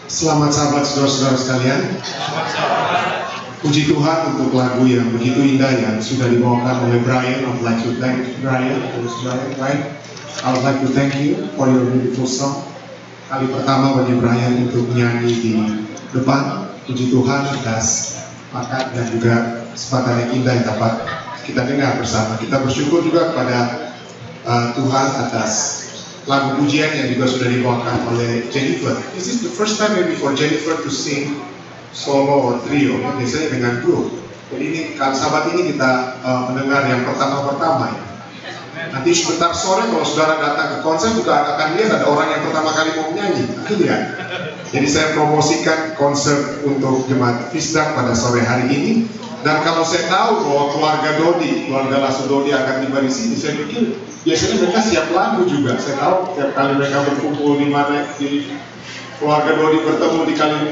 Selamat sahabat saudara-saudara sekalian. Puji Tuhan untuk lagu yang begitu indah yang sudah dibawakan oleh Brian. I would like to thank Brian. I would like to thank you for your beautiful song. Kali pertama bagi Brian untuk menyanyi di depan. Puji Tuhan atas bakat dan juga kesempatan yang indah yang dapat kita dengar bersama. Kita bersyukur juga kepada Tuhan atas lagu pujian yang juga sudah dibawakan oleh Jennifer. This is the first time maybe for Jennifer to sing solo or trio, biasanya dengan grup. Jadi ini sahabat ini kita mendengar yang pertama-pertama ya. Nanti sebentar sore kalau saudara datang ke konser juga akan lihat ada orang yang pertama kali mau menyanyi. Lihat. Jadi saya promosikan konser untuk jemaat Fisdak pada sore hari ini. Dan kalau saya tahu bahwa keluarga Lasso Dodi akan tiba di sini, saya pikir biasanya mereka siap lagu juga. Saya tahu tiap kali mereka berkumpul di mana di keluarga Dodi bertemu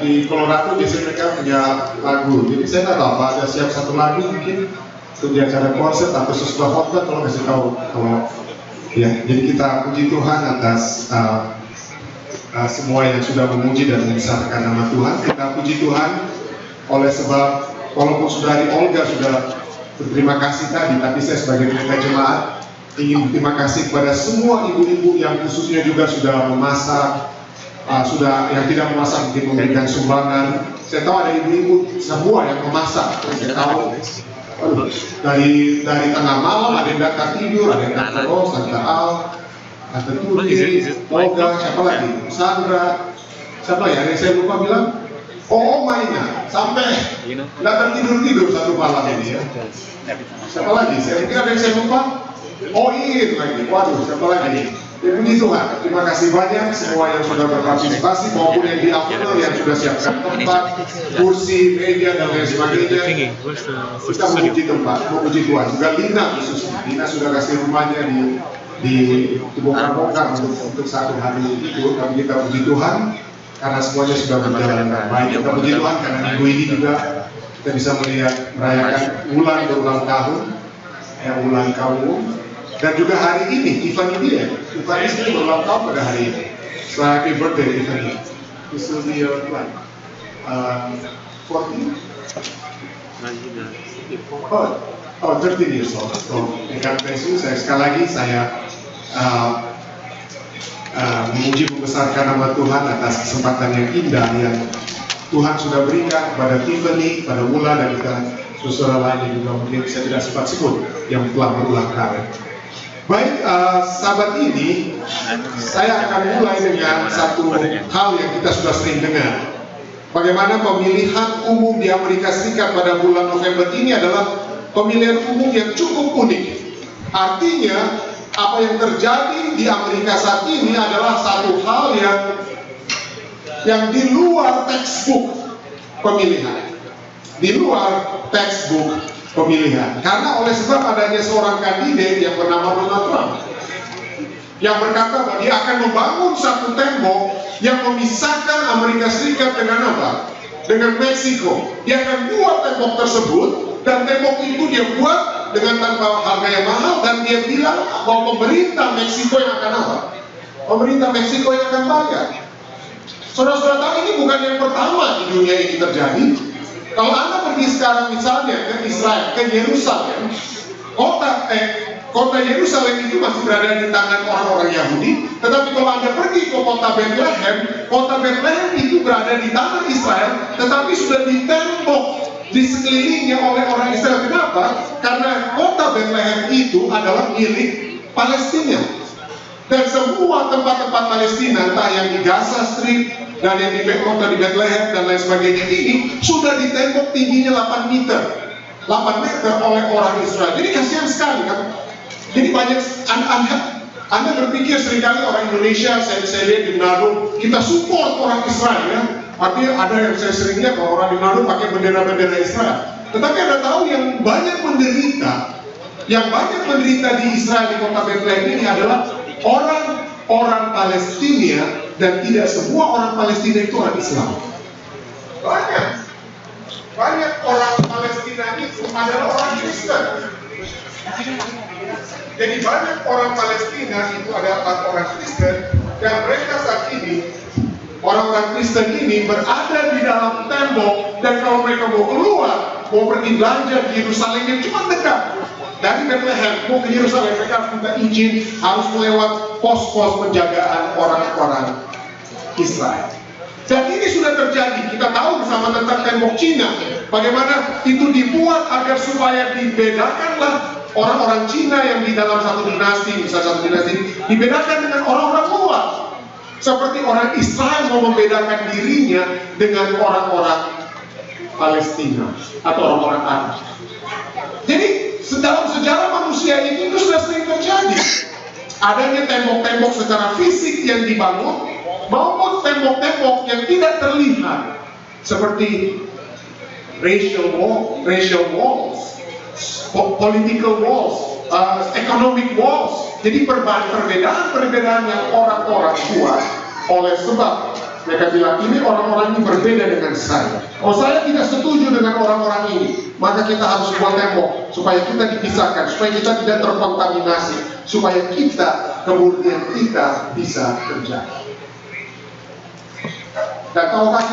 di Colorado, biasanya mereka punya lagu. Jadi saya nggak tahu apa ada siap satu lagu mungkin untuk di acara konser atau sesudah khotbah kalau kasih tahu kalau ya. Jadi kita puji Tuhan atas semua yang sudah memuji dan membesarkan nama Tuhan. Kita puji Tuhan oleh sebab walaupun saudari Olga sudah berterima kasih tadi, tapi saya sebagai pendeta jemaat ingin berterima kasih kepada semua ibu-ibu yang khususnya juga sudah memasak, yang tidak memasak mungkin memberikan sumbangan. Saya tahu ada ibu-ibu semua yang memasak. Saya tahu dari tengah malam ada yang datang tidur, ada yang datang terus, Tante Al, Tante Tuti, Olga, siapa lagi? Sandra, siapa lagi? Ada yang saya lupa bilang? Oh, mainnya sampai datang tidur satu malam ini ya. Siapa lagi? Saya kira ada yang saya lupa. Oh iya lagi. Waduh, siapa lagi? Ya puji Tuhan. Terima kasih banyak semua yang sudah berpartisipasi maupun yang di after yang sudah siapkan tempat, kursi, meja dan lain sebagainya. Kita memuji tempat, memuji Tuhan. Juga Lina khususnya. Lina sudah kasih rumahnya di bongkar-bongkar untuk satu hari itu. Tapi kita puji Tuhan karena semuanya sudah berjalan dengan baik. Kita puji Tuhan karena minggu ini juga kita bisa merayakan bulan berulang tahun, bulan kaum. Dan juga hari ini, Tiffany sendiri berulang tahun pada hari ini. So happy birthday Tiffany. This will be your what? 14? 13 years old. So, God bless you. Sekali lagi saya memuji membesarkan nama Tuhan atas kesempatan yang indah yang Tuhan sudah berikan kepada Tiffany, pada Mula dan juga saudara lain yang juga mungkin saya tidak sempat sebut yang telah berulang kali. Baik, sahabat ini saya akan mulai dengan satu hal yang kita sudah sering dengar. Bagaimana pemilihan umum di Amerika Serikat pada bulan November ini adalah pemilihan umum yang cukup unik. Artinya apa yang terjadi di Amerika saat ini adalah satu hal yang di luar textbook pemilihan, di luar textbook pemilihan. Karena oleh sebab adanya seorang kandidat yang bernama Donald Trump yang berkata bahwa dia akan membangun satu tembok yang memisahkan Amerika Serikat dengan apa? Dengan Meksiko. Dia akan buat tembok tersebut dan tembok itu dia buat dengan tanpa harga yang mahal dan dia bilang bahwa pemerintah Meksiko yang akan apa? Pemerintah Meksiko yang akan bayar. Saudara-saudara tahu ini bukan yang pertama di dunia ini terjadi. Kalau Anda pergi sekarang misalnya ke Israel, ke Yerusalem, kota Yerusalem itu masih berada di tangan orang-orang Yahudi. Tetapi kalau Anda pergi ke kota Bethlehem itu berada di tangan Israel, tetapi sudah ditembok di sekelilingnya oleh orang Israel. Kenapa? Karena kota Bethlehem itu adalah milik Palestina. Dan semua tempat-tempat Palestina, entah yang di Gaza Strip dan yang di kota di Bethlehem dan lain sebagainya ini sudah ditembok tingginya 8 meter oleh orang Israel. Jadi kasihan sekali kan. Jadi banyak Anda berpikir seringkali orang Indonesia, saya lihat di Manado, kita support orang Israel ya. Artinya ada yang saya sering lihat bahwa orang di Manado pakai bendera-bendera Israel. Tetapi Anda tahu yang banyak menderita di Israel di kota Bethlehem ini adalah orang Palestina, dan tidak semua orang Palestina itu orang Islam. Banyak orang Palestina itu adalah orang Kristen. Jadi banyak orang Palestina itu adalah orang Kristen, dan mereka saat ini Orang-orang Kristen ini berada di dalam tembok, dan kalau mereka mau keluar, mau pergi belanja di Yerusalem yang cuma dekat dari Bethlehem mau ke Yerusalem, mereka harus minta izin, harus melewat pos-pos penjagaan orang-orang Israel. Dan ini sudah terjadi. Kita tahu bersama tentang tembok Cina, bagaimana itu dibuat agar supaya dibedakanlah orang-orang Cina yang di dalam satu dinasti, misalnya satu dinasti, dibedakan dengan orang-orang luar. Seperti orang Israel mau membedakan dirinya dengan orang-orang Palestina atau orang-orang Arab. Jadi dalam sejarah manusia ini itu sudah sering terjadi. Adanya tembok-tembok secara fisik yang dibangun maupun tembok-tembok yang tidak terlihat, seperti racial walls, political walls, economic walls. Jadi perbedaan-perbedaan yang orang-orang buat oleh sebab mereka bilang ini orang-orang ini berbeda dengan saya. Kalau saya tidak setuju dengan orang-orang ini, maka kita harus buat tembok supaya kita dipisahkan, supaya kita tidak terkontaminasi, supaya kita kemudian kita bisa terjadi. Dan tahukah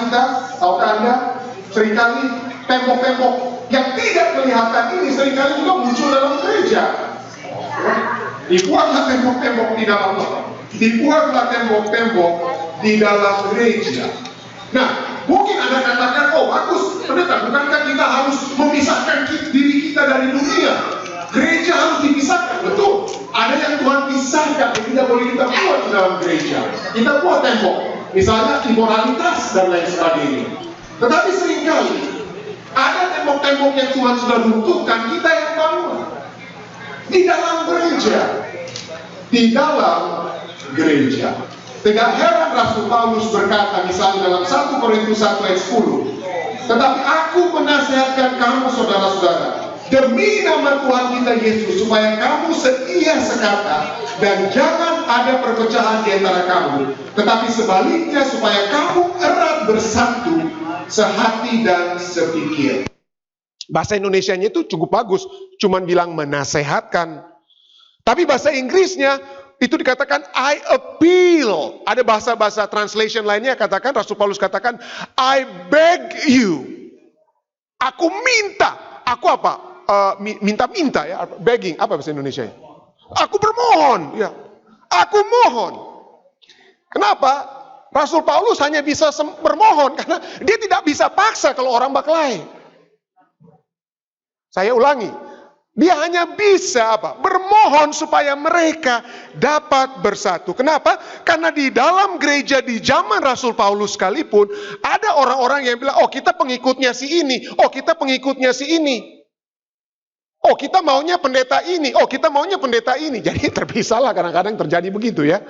Anda, seringkali tembok-tembok yang tidak kelihatan ini seringkali juga muncul dalam gereja. Dibuatlah tembok-tembok di dalam gereja. Nah, mungkin Anda katakan, oh bagus, pendeta, bukankah kita harus memisahkan diri kita dari dunia? Gereja harus dipisahkan, betul. Ada yang Tuhan pisahkan, yang tidak boleh kita buat di dalam gereja. Kita buat tembok, misalnya immoralitas dan lain sebagainya. Tetapi seringkali ada tembok-tembok yang Tuhan sudah runtuhkan, kita yang bangun di dalam gereja. Tidak heran Rasul Paulus berkata misalnya dalam 1 Korintus 1 ayat 10, tetapi aku menasihatkan kamu saudara-saudara demi nama Tuhan kita Yesus, supaya kamu setia sekata dan jangan ada perpecahan di antara kamu, tetapi sebaliknya supaya kamu erat bersatu, sehati dan sepikir. Bahasa Indonesianya itu cukup bagus, cuman bilang menasehatkan. Tapi bahasa Inggrisnya itu dikatakan I appeal. Ada bahasa-bahasa translation lainnya katakan, Rasul Paulus katakan I beg you. Aku minta. Aku apa? Minta-minta ya. Begging. Apa bahasa Indonesia? Aku bermohon. Ya. Aku mohon. Kenapa? Rasul Paulus hanya bisa bermohon karena dia tidak bisa paksa kalau orang berkelahi. Saya ulangi, dia hanya bisa bermohon supaya mereka dapat bersatu. Kenapa? Karena di dalam gereja di zaman Rasul Paulus sekalipun ada orang-orang yang bilang, oh kita pengikutnya si ini, oh kita pengikutnya si ini, oh kita maunya pendeta ini, oh kita maunya pendeta ini. Jadi terpisahlah, kadang-kadang terjadi begitu ya.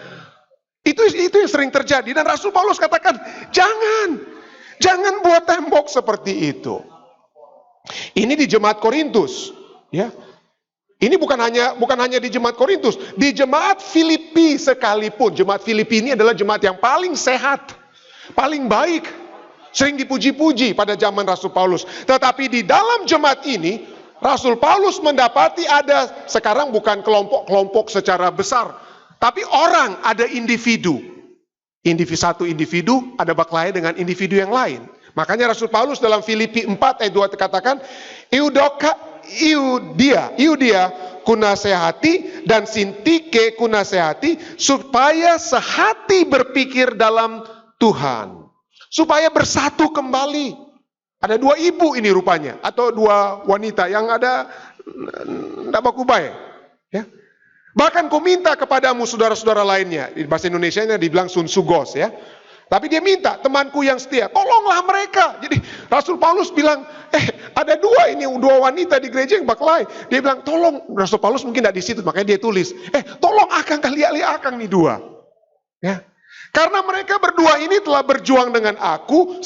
Itu yang sering terjadi, dan Rasul Paulus katakan jangan buat tembok seperti itu. Ini di jemaat Korintus, ya. Ini bukan hanya di jemaat Korintus, di jemaat Filipi sekalipun. Jemaat Filipi ini adalah jemaat yang paling sehat, paling baik, sering dipuji-puji pada zaman Rasul Paulus. Tetapi di dalam jemaat ini, Rasul Paulus mendapati ada sekarang bukan kelompok-kelompok secara besar, tapi orang, ada individu. Satu individu ada berkelahi dengan individu yang lain. Makanya Rasul Paulus dalam Filipi 4 ayat 2 katakan, Eudia kunasehati dan Sintike kunasehati supaya sehati berpikir dalam Tuhan. Supaya bersatu kembali. Ada dua ibu ini rupanya, atau dua wanita yang ada tidak bakubay. Ya. Bahkan ku minta kepadamu saudara-saudara lainnya, di bahasa Indonesianya dibilang sunsugos ya. Tapi dia minta, temanku yang setia, tolonglah mereka. Jadi Rasul Paulus bilang, ada dua wanita di gereja yang berkelahi. Dia bilang, tolong. Rasul Paulus mungkin tidak di situ, makanya dia tulis, tolong akang kali akang nih dua. Ya. Karena mereka berdua ini telah berjuang dengan aku,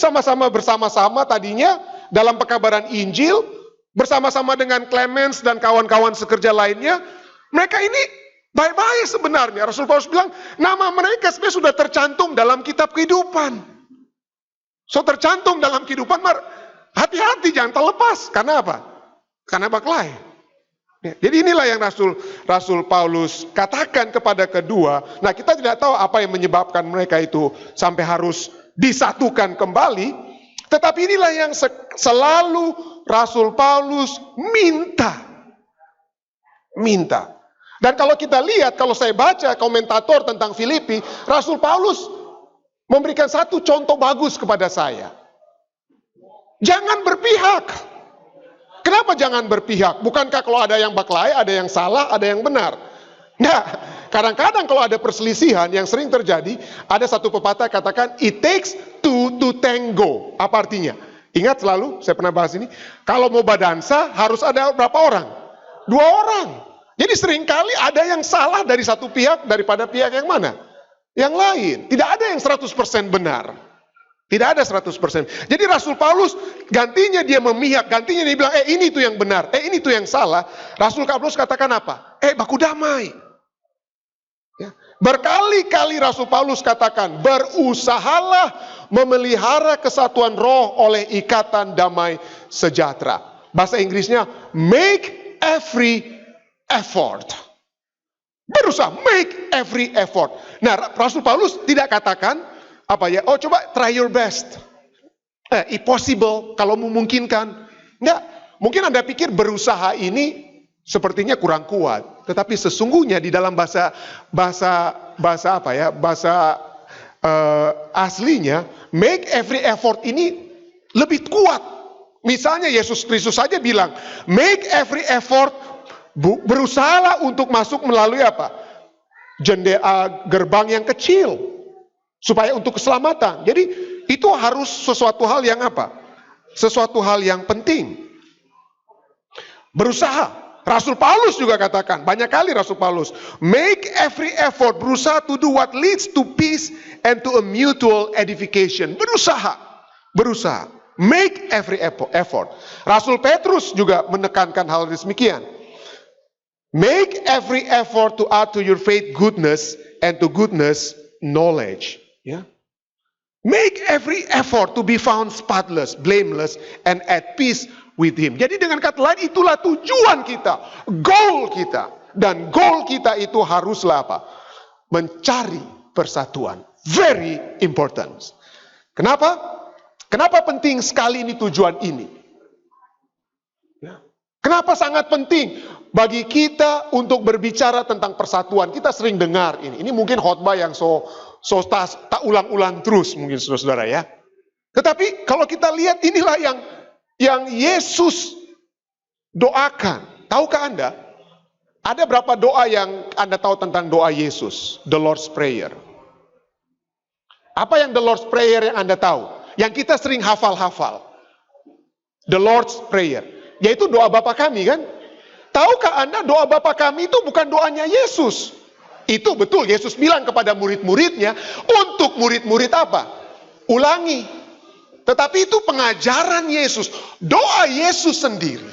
bersama-sama tadinya dalam pekabaran Injil, bersama-sama dengan Clemens dan kawan-kawan sekerja lainnya. Mereka ini baik-baik sebenarnya. Rasul Paulus bilang, nama mereka sebenarnya sudah tercantum dalam kitab kehidupan. Tercantum dalam kehidupan, hati-hati jangan terlepas. Karena apa? Karena berkelahi. Ya, jadi inilah yang Rasul Paulus katakan kepada kedua. Nah, kita tidak tahu apa yang menyebabkan mereka itu sampai harus disatukan kembali. Tetapi inilah yang selalu Rasul Paulus minta. Dan kalau kita lihat, kalau saya baca komentator tentang Filipi, Rasul Paulus memberikan satu contoh bagus kepada saya. Jangan berpihak. Kenapa jangan berpihak? Bukankah kalau ada yang baklai, ada yang salah, ada yang benar? Nah, kadang-kadang kalau ada perselisihan yang sering terjadi, ada satu pepatah katakan, it takes two to tango. Apa artinya? Ingat selalu, saya pernah bahas ini, kalau mau badansa harus ada berapa orang? 2 orang. Jadi seringkali ada yang salah dari satu pihak daripada pihak yang mana? Yang lain. Tidak ada yang 100% benar. Tidak ada 100%. Jadi Rasul Paulus gantinya dia memihak, gantinya dia bilang, ini tuh yang benar, ini tuh yang salah. Rasul Paulus katakan apa? Baku damai. Ya. Berkali-kali Rasul Paulus katakan, berusahalah memelihara kesatuan roh oleh ikatan damai sejahtera. Bahasa Inggrisnya, make every effort. Berusaha, make every effort. Nah, Rasul Paulus tidak katakan, coba try your best. If possible, kalau memungkinkan. Enggak, mungkin Anda pikir berusaha ini sepertinya kurang kuat. Tetapi sesungguhnya di dalam bahasa aslinya, make every effort ini lebih kuat. Misalnya Yesus Kristus saja bilang, make every effort, berusahalah untuk masuk melalui gerbang yang kecil, supaya untuk keselamatan. Jadi itu harus sesuatu hal yang sesuatu hal yang penting. Berusaha. Rasul Paulus juga katakan, banyak kali Rasul Paulus, make every effort, berusaha to do what leads to peace and to a mutual edification. Berusaha. Make every effort. Rasul Petrus juga menekankan hal demikian. Make every effort to add to your faith goodness, and to goodness knowledge. Ya. Make every effort to be found spotless, blameless, and at peace with Him. Jadi dengan kata lain, itulah tujuan kita, goal kita. Dan goal kita itu haruslah mencari persatuan. Very important. Kenapa? Kenapa penting sekali ini tujuan ini? Kenapa sangat penting bagi kita untuk berbicara tentang persatuan? Kita sering dengar ini. Ini mungkin khotbah yang tak ulang-ulang terus mungkin saudara-saudara ya. Tetapi kalau kita lihat, inilah yang Yesus doakan. Tahukah Anda? Ada berapa doa yang Anda tahu tentang doa Yesus? The Lord's Prayer. Apa yang the Lord's Prayer yang Anda tahu? Yang kita sering hafal-hafal. The Lord's Prayer. Yaitu doa Bapa kami kan? Tahukah Anda doa Bapa kami itu bukan doanya Yesus? Itu betul, Yesus bilang kepada murid-muridnya, untuk murid-murid ulangi. Tetapi itu pengajaran Yesus. Doa Yesus sendiri.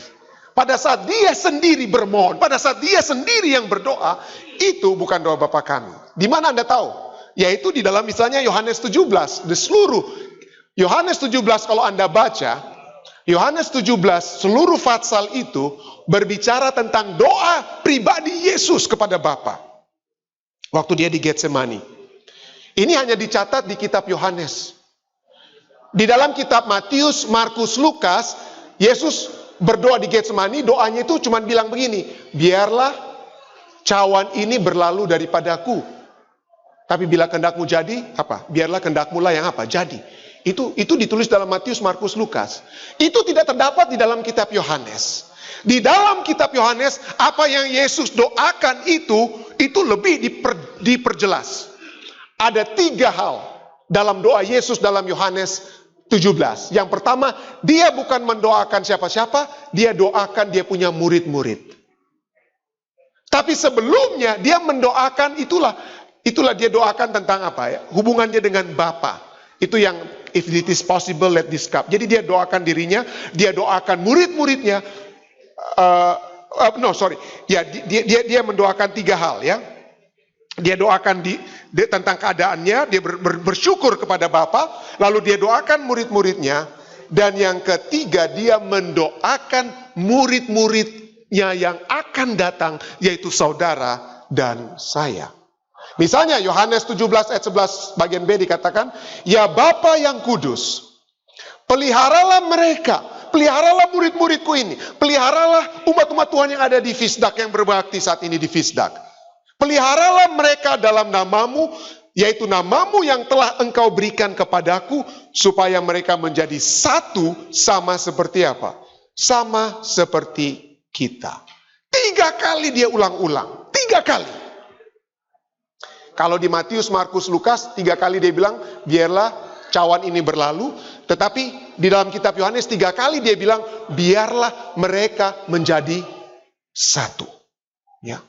Pada saat dia sendiri bermohon, pada saat dia sendiri yang berdoa, itu bukan doa Bapa kami. Di mana Anda tahu? Yaitu di dalam misalnya Yohanes 17. Di seluruh Yohanes 17 kalau Anda baca, Yohanes 17 seluruh fatsal itu berbicara tentang doa pribadi Yesus kepada Bapa. Waktu dia di Getsemani. Ini hanya dicatat di kitab Yohanes. Di dalam kitab Matius, Markus, Lukas, Yesus berdoa di Getsemani, doanya itu cuma bilang begini, biarlah cawan ini berlalu daripadaku. Tapi bila kehendakmu jadi, biarlah kehendakmu lah yang jadi. Itu ditulis dalam Matius, Markus, Lukas. Itu tidak terdapat di dalam kitab Yohanes. Di dalam kitab Yohanes, apa yang Yesus doakan itu lebih diperjelas. Ada 3 hal dalam doa Yesus dalam Yohanes 17. Yang pertama, dia bukan mendoakan siapa-siapa, dia doakan dia punya murid-murid. Tapi sebelumnya dia mendoakan itulah dia doakan tentang hubungannya dengan Bapa. Itu yang if it is possible let this cup. Jadi dia doakan dirinya, dia doakan murid-muridnya. Dia mendoakan 3 hal ya. Dia doakan tentang keadaannya, dia bersyukur kepada Bapa, lalu dia doakan murid-muridnya, dan yang ketiga dia mendoakan murid-muridnya yang akan datang, yaitu saudara dan saya. Misalnya Yohanes 17 ayat 11 bagian B dikatakan, ya Bapa yang kudus, peliharalah mereka, peliharalah murid-muridku ini, peliharalah umat-umat Tuhan yang ada di Fisdak, yang berbakti saat ini di Fisdak. Peliharalah mereka dalam namamu, yaitu namamu yang telah engkau berikan kepadaku, supaya mereka menjadi satu, sama seperti apa? Sama seperti kita. 3 kali dia ulang-ulang. 3 kali. Kalau di Matius, Markus, Lukas, 3 kali dia bilang, biarlah cawan ini berlalu. Tetapi di dalam kitab Yohanes 3 kali dia bilang, biarlah mereka menjadi satu. Ya.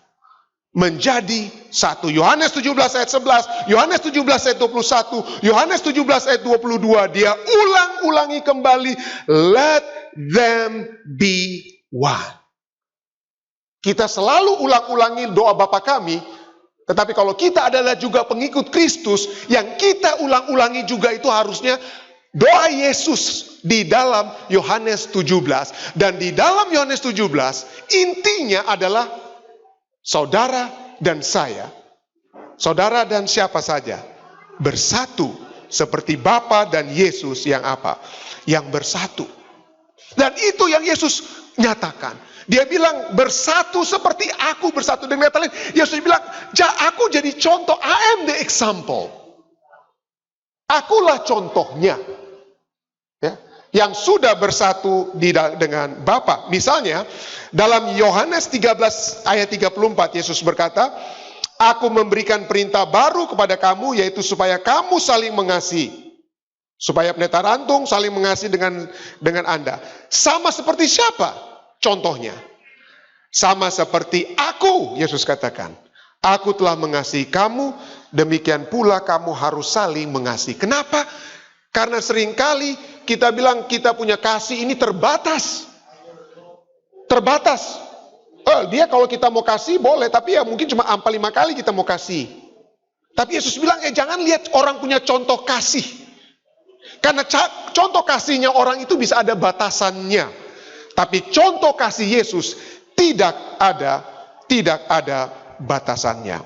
Menjadi satu. Yohanes 17 ayat 11, Yohanes 17 ayat 21, Yohanes 17 ayat 22, dia ulang-ulangi kembali, let them be one. Kita selalu ulang-ulangi doa Bapa kami, tetapi kalau kita adalah juga pengikut Kristus, yang kita ulang-ulangi juga itu harusnya doa Yesus di dalam Yohanes 17. Dan di dalam Yohanes 17, intinya adalah saudara dan saya, saudara dan siapa saja, bersatu seperti Bapa dan Yesus yang apa? Yang bersatu. Dan itu yang Yesus nyatakan. Dia bilang bersatu seperti aku bersatu. Dengan kata lain, Yesus bilang, aku jadi contoh, I am the example. Akulah contohnya. Ya, yang sudah bersatu dengan Bapa. Misalnya, dalam Yohanes 13 ayat 34, Yesus berkata, aku memberikan perintah baru kepada kamu, yaitu supaya kamu saling mengasihi. Supaya pendeta Rantung saling mengasihi dengan Anda. Sama seperti siapa? Contohnya, sama seperti aku, Yesus katakan, aku telah mengasihi kamu, demikian pula kamu harus saling mengasihi. Kenapa? Karena seringkali kita bilang kita punya kasih ini terbatas. Terbatas. Dia kalau kita mau kasih boleh, tapi ya mungkin cuma 4-5 kali kita mau kasih. Tapi Yesus bilang, jangan lihat orang punya contoh kasih. Karena contoh kasihnya orang itu bisa ada batasannya. Tapi contoh kasih Yesus tidak ada batasannya.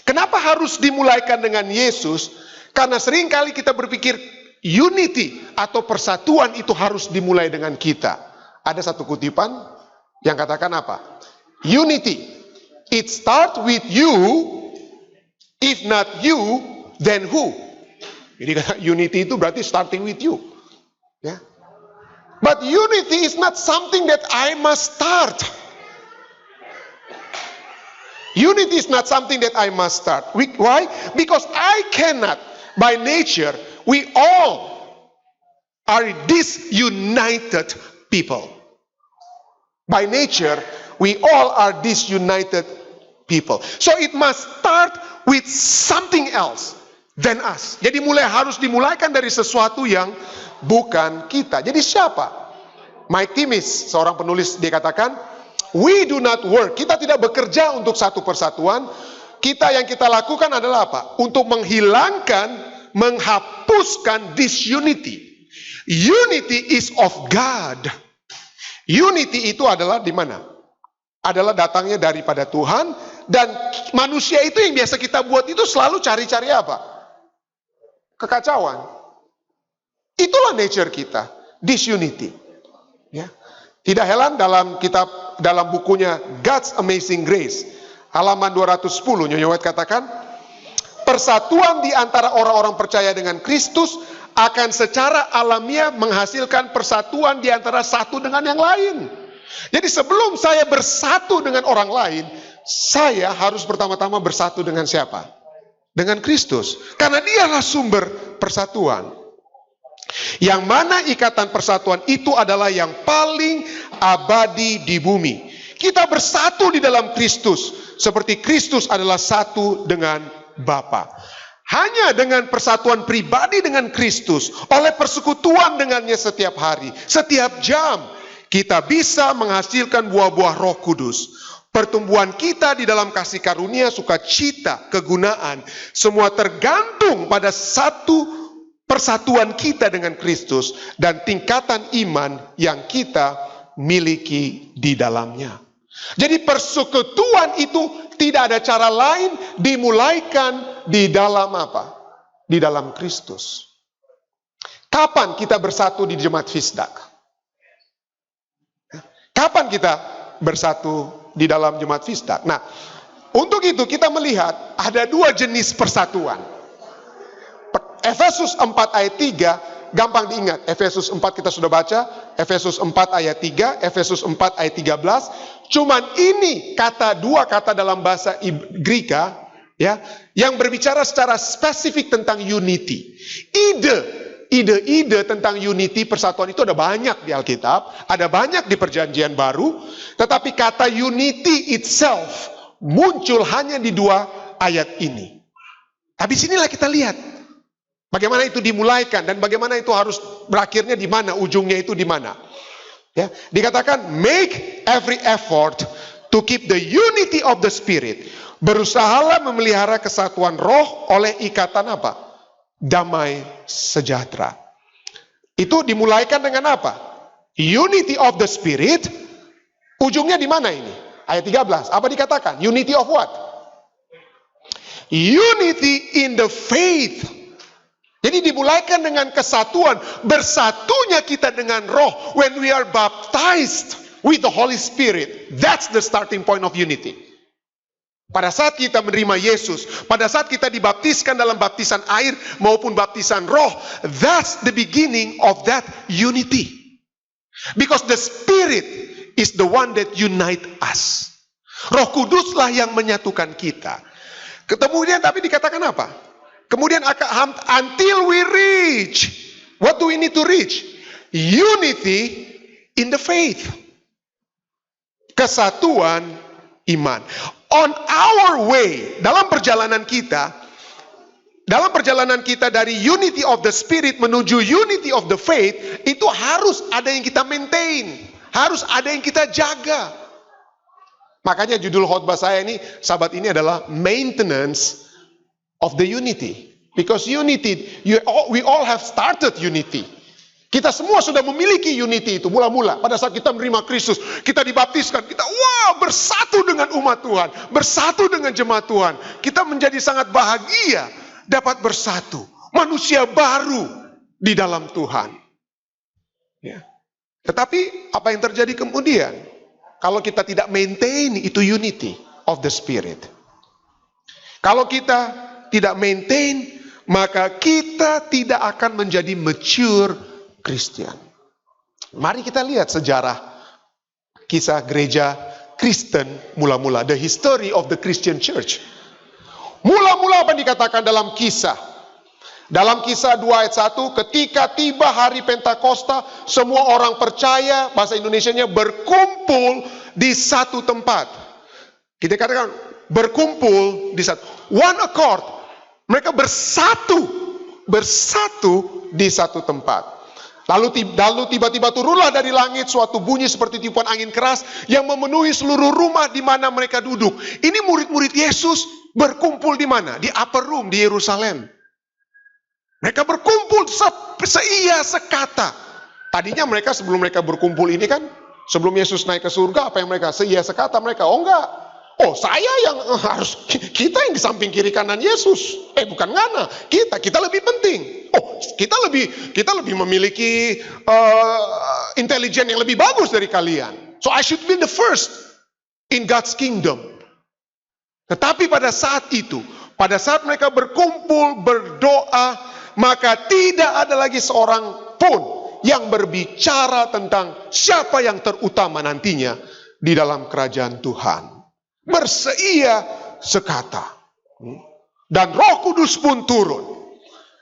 Kenapa harus dimulaikan dengan Yesus? Karena seringkali kita berpikir unity atau persatuan itu harus dimulai dengan kita. Ada satu kutipan yang katakan apa? Unity, it start with you, if not you, then who? Jadi unity itu berarti starting with you. Ya. But unity is not something that I must start. Unity is not something that I must start. Why? Because I cannot. By nature, we all are disunited people. By nature, we all are disunited people. So it must start with something else than us. Jadi harus dimulaikan dari sesuatu yang bukan kita. Jadi siapa? Mike Timis, seorang penulis, dia katakan, we do not work. Kita tidak bekerja untuk satu persatuan. Yang kita lakukan adalah apa? Untuk menghapuskan disunity. Unity is of God. Unity itu adalah di mana? Adalah datangnya daripada Tuhan, dan manusia itu yang biasa kita buat itu selalu cari-cari apa? Kekacauan. Itulah nature kita, disunity. Ya. Tidak heran dalam bukunya God's Amazing Grace, halaman 210, Nyonya White katakan, persatuan di antara orang-orang percaya dengan Kristus akan secara alamiah menghasilkan persatuan di antara satu dengan yang lain. Jadi sebelum saya bersatu dengan orang lain, saya harus pertama-tama bersatu dengan siapa? Dengan Kristus. Karena dialah sumber persatuan. Yang mana ikatan persatuan itu adalah yang paling abadi di bumi. Kita bersatu di dalam Kristus, seperti Kristus adalah satu dengan Bapa. Hanya dengan persatuan pribadi dengan Kristus, oleh persekutuan dengannya setiap hari, setiap jam, kita bisa menghasilkan buah-buah Roh Kudus. Pertumbuhan kita di dalam kasih karunia, sukacita, kegunaan, semua tergantung pada satu persatuan kita dengan Kristus dan tingkatan iman yang kita miliki di dalamnya. Jadi persekutuan itu tidak ada cara lain dimulaikan di dalam apa? Di dalam Kristus. Kapan kita bersatu di jemaat Fisdak? Kapan kita bersatu di dalam jemaat Fisdak? Nah, untuk itu kita melihat ada dua jenis persatuan. Efesus 4 ayat 3, gampang diingat. Efesus 4 kita sudah baca, Efesus 4 ayat 3, Efesus 4 ayat 13. Cuman ini dua kata dalam bahasa Greka, ya, yang berbicara secara spesifik tentang unity. Ide tentang unity, persatuan itu ada banyak di Alkitab, ada banyak di Perjanjian Baru, tetapi kata unity itself muncul hanya di dua ayat ini. Tapi sinilah kita lihat bagaimana itu dimulaikan dan bagaimana itu harus berakhirnya di mana, ujungnya itu di mana. Ya, dikatakan make every effort to keep the unity of the Spirit. Berusahalah memelihara kesatuan roh oleh ikatan apa? Damai sejahtera. Itu dimulaikan dengan apa? Unity of the Spirit. Ujungnya di mana ini? Ayat 13. Apa dikatakan? Unity of what? Unity in the faith. Jadi dimulaikan dengan kesatuan. Bersatunya kita dengan roh. When we are baptized with the Holy Spirit. That's the starting point of unity. Pada saat kita menerima Yesus, pada saat kita dibaptiskan dalam baptisan air maupun baptisan roh, that's the beginning of that unity. Because the Spirit is the one that unite us. Roh Kuduslah yang menyatukan kita. Kemudian tapi dikatakan apa? Kemudian until we reach, what do we need to reach? Unity in the faith. Kesatuan iman. On our way, dalam perjalanan kita dari unity of the Spirit menuju unity of the faith, itu harus ada yang kita maintain, harus ada yang kita jaga. Makanya judul khotbah saya ini, sahabat ini adalah maintenance of the unity. Because unity, we all have started unity. Kita semua sudah memiliki unity itu mula-mula. Pada saat kita menerima Kristus, kita dibaptiskan, kita bersatu dengan umat Tuhan, bersatu dengan jemaat Tuhan. Kita menjadi sangat bahagia dapat bersatu. Manusia baru di dalam Tuhan. Ya. Tetapi apa yang terjadi kemudian? Kalau kita tidak maintain itu unity of the Spirit. Kalau kita tidak maintain, maka kita tidak akan menjadi mature Kristen. Mari kita lihat sejarah kisah gereja Kristen mula-mula. The history of the Christian church. Mula-mula apa dikatakan dalam kisah? Dalam kisah 2 ayat 1, ketika tiba hari Pentakosta, semua orang percaya, bahasa Indonesianya berkumpul di satu tempat. Kita katakan berkumpul di satu. One accord. Mereka bersatu di satu tempat. Lalu tiba-tiba turunlah dari langit suatu bunyi seperti tiupan angin keras yang memenuhi seluruh rumah di mana mereka duduk. Ini murid-murid Yesus berkumpul di mana? Di upper room di Yerusalem. Mereka berkumpul seia sekata. Tadinya mereka sebelum mereka berkumpul ini kan, sebelum Yesus naik ke surga, apa yang mereka seia sekata mereka? Oh enggak. Oh saya yang harus, kita yang di samping kiri kanan Yesus. Bukan ngana, kita lebih penting. Oh kita lebih memiliki intelijen yang lebih bagus dari kalian. So I should be the first in God's kingdom. Tetapi pada saat itu, pada saat mereka berkumpul berdoa, maka tidak ada lagi seorang pun yang berbicara tentang siapa yang terutama nantinya di dalam kerajaan Tuhan. Berseia sekata. Dan Roh Kudus pun turun.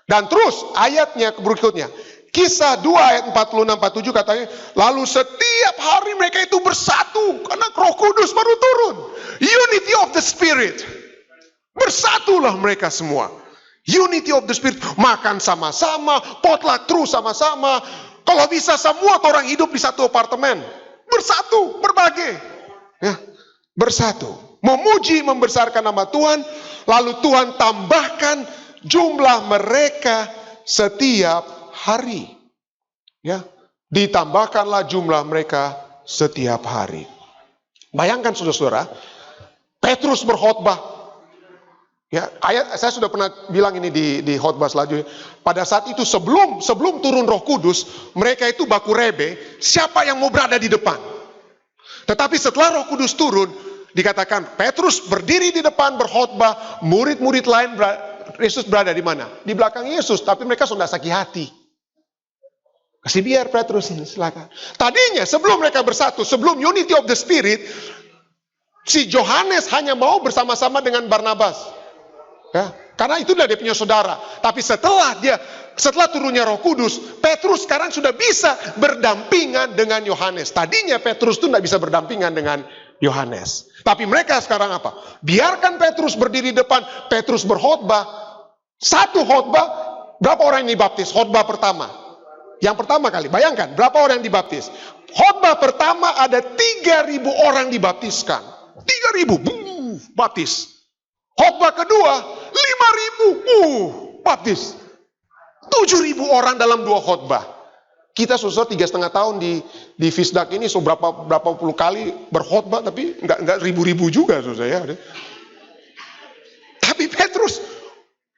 Dan terus ayatnya berikutnya. Kisah 2 ayat 46-47 katanya. Lalu setiap hari mereka itu bersatu. Karena Roh Kudus baru turun. Unity of the Spirit. Bersatulah mereka semua. Unity of the Spirit. Makan sama-sama. Potluck terus sama-sama. Kalau bisa semua orang hidup di satu apartemen. Bersatu. Berbagi. Ya. Bersatu, memuji, membesarkan nama Tuhan, lalu Tuhan tambahkan jumlah mereka setiap hari. Ya, ditambahkanlah jumlah mereka setiap hari. Bayangkan saudara-saudara, Petrus berkhotbah. Ya, saya sudah pernah bilang ini di khotbah selanjutnya. Pada saat itu sebelum turun Roh Kudus, mereka itu baku rebe, siapa yang mau berada di depan. Tetapi setelah Roh Kudus turun, dikatakan Petrus berdiri di depan berkhotbah, murid-murid lain Yesus berada di mana? Di belakang Yesus, tapi mereka sudah sakit hati. Kasih biar Petrus ini, silakan. Tadinya sebelum mereka bersatu, sebelum unity of the Spirit, si Yohanes hanya mau bersama-sama dengan Barnabas. Ya, karena itulah dia punya saudara. Tapi setelah turunnya Roh Kudus, Petrus sekarang sudah bisa berdampingan dengan Yohanes. Tadinya Petrus itu tidak bisa berdampingan dengan Yohanes. Tapi mereka sekarang apa? Biarkan Petrus berdiri di depan, Petrus berkhotbah. Satu khotbah, berapa orang yang dibaptis? Khotbah pertama. Yang pertama kali, bayangkan berapa orang yang dibaptis? Khotbah pertama ada 3.000 orang dibaptiskan. 3.000, baptis. Khotbah kedua, 5.000, baptis. 7.000 orang dalam 2 khotbah. Kita susah 3,5 tahun di Fisdak ini, berapa puluh kali berkhotbah, tapi enggak ribu-ribu juga susah ya. Tapi Petrus,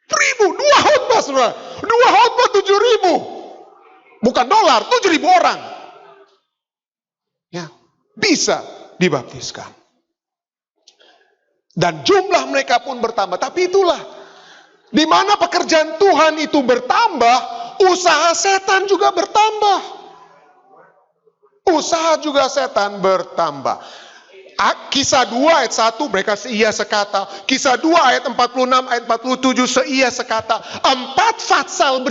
1.000, 2 khotbah saudara. 2 khotbah 7.000. Bukan dolar, 7.000 orang. Ya, bisa dibaptiskan. Dan jumlah mereka pun bertambah. Tapi itulah, di mana pekerjaan Tuhan itu bertambah, usaha setan juga bertambah. Usaha juga setan bertambah. Kisah 2 ayat 1 mereka seia sekata. Kisah 2 ayat 46 ayat 47 seia sekata. 4 fatsal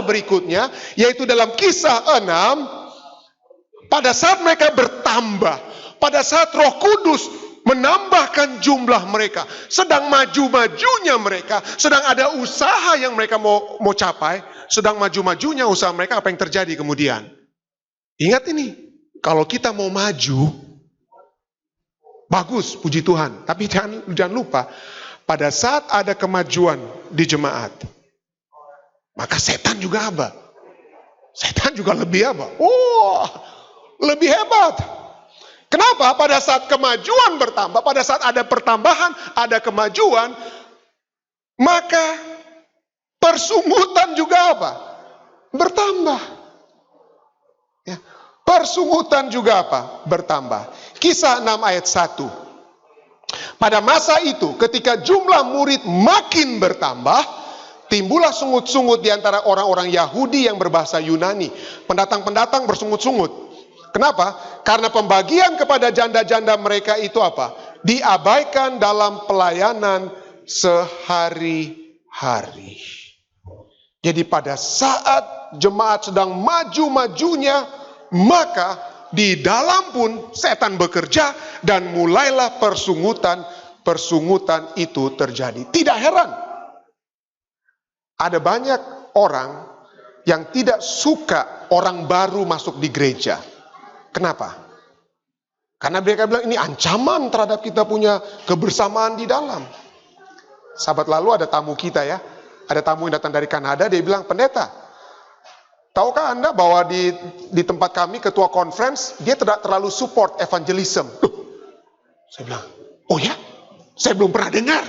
berikutnya, yaitu dalam kisah 6, pada saat mereka bertambah, pada saat Roh Kudus menambahkan jumlah mereka, sedang maju-majunya mereka, sedang ada usaha yang mereka mau capai, sedang maju-majunya usaha mereka, apa yang terjadi kemudian? Ingat ini, kalau kita mau maju, bagus, puji Tuhan. Tapi jangan lupa, pada saat ada kemajuan di jemaat, maka setan juga apa? Setan juga lebih apa? Lebih hebat. Kenapa? Pada saat kemajuan bertambah, pada saat ada pertambahan, ada kemajuan, maka persungutan juga apa? Bertambah. Ya. Persungutan juga apa? Bertambah. Kisah 6 ayat 1. Pada masa itu, ketika jumlah murid makin bertambah, timbullah sungut-sungut di antara orang-orang Yahudi yang berbahasa Yunani. Pendatang-pendatang bersungut-sungut. Kenapa? Karena pembagian kepada janda-janda mereka itu apa? Diabaikan dalam pelayanan sehari-hari. Jadi pada saat jemaat sedang maju-majunya, maka di dalam pun setan bekerja dan mulailah persungutan itu terjadi. Tidak heran, ada banyak orang yang tidak suka orang baru masuk di gereja. Kenapa? Karena mereka bilang ini ancaman terhadap kita punya kebersamaan di dalam. Sahabat lalu ada tamu kita ya, ada tamu yang datang dari Kanada, dia bilang, pendeta, tahukah Anda bahwa di tempat kami ketua conference, dia tidak terlalu support evangelism. Saya bilang, oh ya? Saya belum pernah dengar.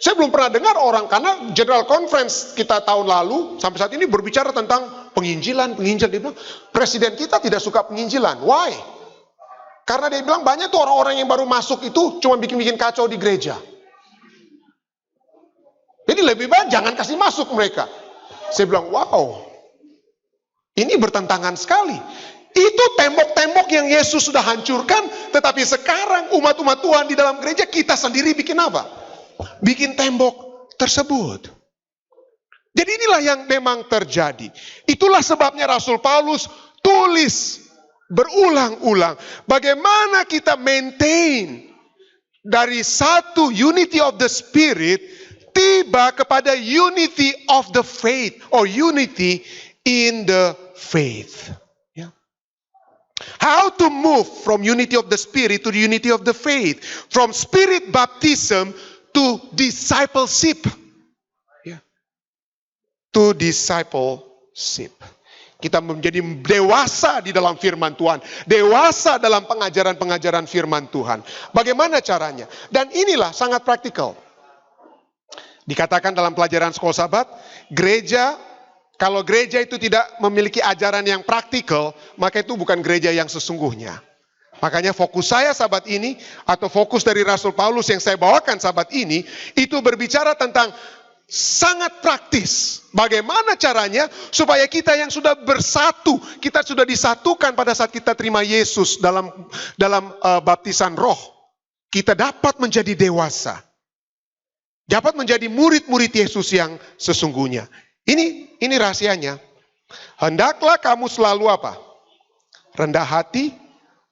Saya belum pernah dengar orang, karena General Conference kita tahun lalu, sampai saat ini berbicara tentang penginjilan. Dia bilang, presiden kita tidak suka penginjilan. Why? Karena dia bilang, banyak tuh orang-orang yang baru masuk itu cuma bikin-bikin kacau di gereja. Jadi lebih baik jangan kasih masuk mereka. Saya bilang, wow. Ini bertentangan sekali. Itu tembok-tembok yang Yesus sudah hancurkan, tetapi sekarang umat-umat Tuhan di dalam gereja, kita sendiri bikin apa? Bikin tembok tersebut. Jadi inilah yang memang terjadi. Itulah sebabnya Rasul Paulus tulis berulang-ulang bagaimana kita maintain dari satu unity of the Spirit tiba kepada unity of the faith or unity in the faith. How to move from unity of the Spirit to the unity of the faith, from Spirit baptism to discipleship. To discipleship. Kita menjadi dewasa di dalam firman Tuhan. Dewasa dalam pengajaran-pengajaran firman Tuhan. Bagaimana caranya? Dan inilah sangat praktikal. Dikatakan dalam pelajaran sekolah sahabat, kalau gereja itu tidak memiliki ajaran yang praktikal, maka itu bukan gereja yang sesungguhnya. Makanya fokus saya sahabat ini, atau fokus dari Rasul Paulus yang saya bawakan sahabat ini, itu berbicara tentang sangat praktis. Bagaimana caranya supaya kita yang sudah bersatu, kita sudah disatukan pada saat kita terima Yesus dalam baptisan roh, kita dapat menjadi dewasa. Dapat menjadi murid-murid Yesus yang sesungguhnya. Ini rahasianya. Hendaklah kamu selalu apa? Rendah hati,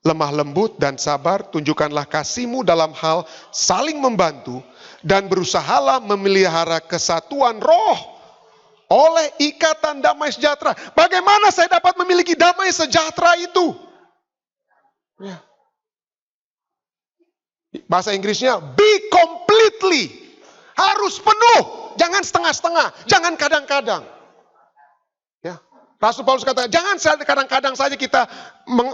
lemah lembut dan sabar, tunjukkanlah kasihmu dalam hal saling membantu, dan berusahalah memelihara kesatuan roh oleh ikatan damai sejahtera. Bagaimana saya dapat memiliki damai sejahtera itu? Ya. Bahasa Inggrisnya, be completely. Harus penuh, jangan setengah-setengah, jangan kadang-kadang. Ya. Rasul Paulus katakan, jangan kadang-kadang saja kita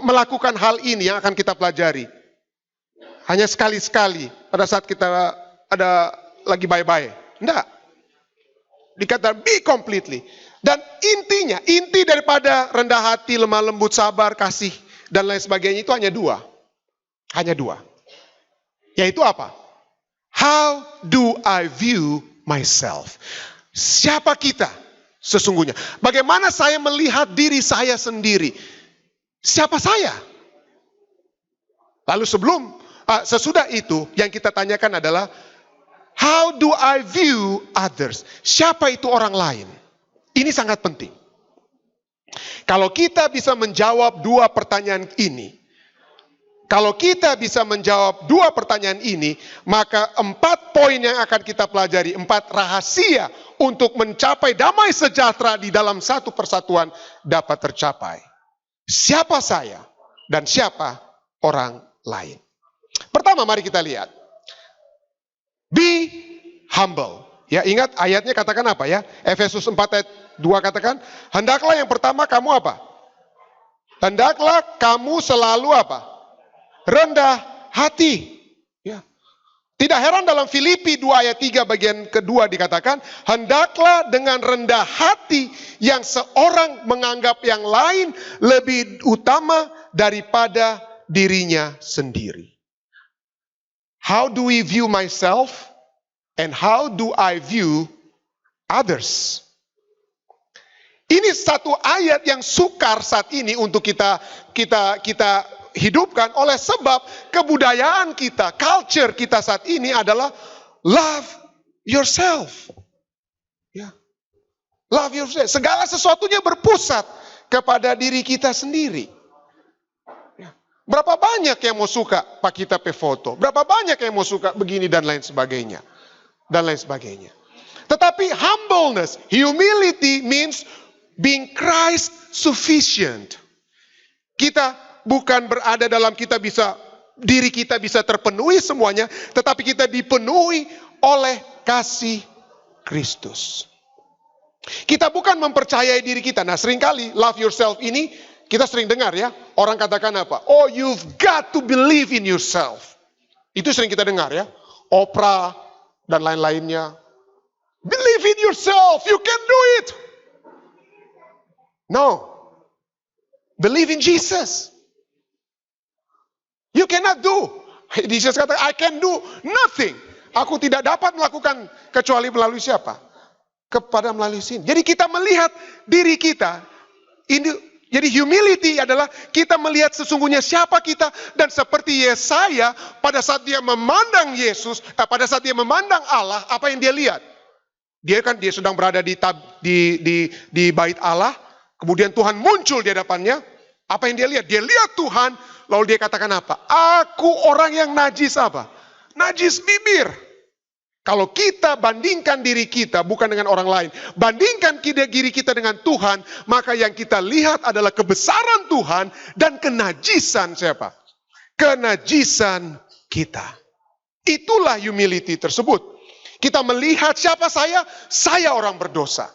melakukan hal ini yang akan kita pelajari. Hanya sekali-sekali pada saat kita ada lagi bye-bye. Enggak. Dikatakan be completely. Dan inti daripada rendah hati, lemah lembut, sabar, kasih, dan lain sebagainya itu hanya dua. Hanya dua. Yaitu apa? How do I view myself? Siapa kita sesungguhnya? Bagaimana saya melihat diri saya sendiri? Siapa saya? Lalu sesudah itu yang kita tanyakan adalah, how do I view others? Siapa itu orang lain? Ini sangat penting. Kalau kita bisa menjawab dua pertanyaan ini, maka 4 poin yang akan kita pelajari, 4 rahasia untuk mencapai damai sejahtera di dalam satu persatuan dapat tercapai. Siapa saya dan siapa orang lain? Pertama, mari kita lihat. Be humble. Ya, ingat ayatnya katakan apa ya? Efesus 4 ayat 2 katakan, hendaklah yang pertama kamu apa? Hendaklah kamu selalu apa? Rendah hati. Ya. Tidak heran dalam Filipi 2 ayat 3 bagian kedua dikatakan, hendaklah dengan rendah hati yang seorang menganggap yang lain lebih utama daripada dirinya sendiri. How do we view myself and how do I view others? Ini satu ayat yang sukar saat ini untuk kita hidupkan oleh sebab kebudayaan kita, culture kita saat ini adalah love yourself. Ya. Love yourself. Segala sesuatunya berpusat kepada diri kita sendiri. Ya. Berapa banyak yang mau suka Pak kita foto? Berapa banyak yang mau suka begini dan lain sebagainya. Dan lain sebagainya. Tetapi humbleness, humility means being Christ sufficient. Kita bukan berada dalam diri kita bisa terpenuhi semuanya, tetapi kita dipenuhi oleh kasih Kristus. Kita bukan mempercayai diri kita. Nah, seringkali love yourself ini kita sering dengar ya, orang katakan apa? Oh, you've got to believe in yourself. Itu sering kita dengar ya. Oprah dan lain-lainnya. Believe in yourself, you can do it. No. Believe in Jesus. You cannot do. Jesus kata, I can do nothing. Aku tidak dapat melakukan kecuali melalui siapa? Kepada melalui sini. Jadi kita melihat diri kita. Jadi humility adalah kita melihat sesungguhnya siapa kita. Dan seperti Yesaya pada saat dia memandang Yesus, pada saat dia memandang Allah, apa yang dia lihat? Dia sedang berada di bait Allah. Kemudian Tuhan muncul di hadapannya. Apa yang dia lihat? Dia lihat Tuhan, lalu dia katakan apa? Aku orang yang najis apa? Najis bibir. Kalau kita bandingkan diri kita bukan dengan orang lain, bandingkan diri kita dengan Tuhan, maka yang kita lihat adalah kebesaran Tuhan dan kenajisan siapa? Kenajisan kita. Itulah humility tersebut. Kita melihat siapa saya? Saya orang berdosa.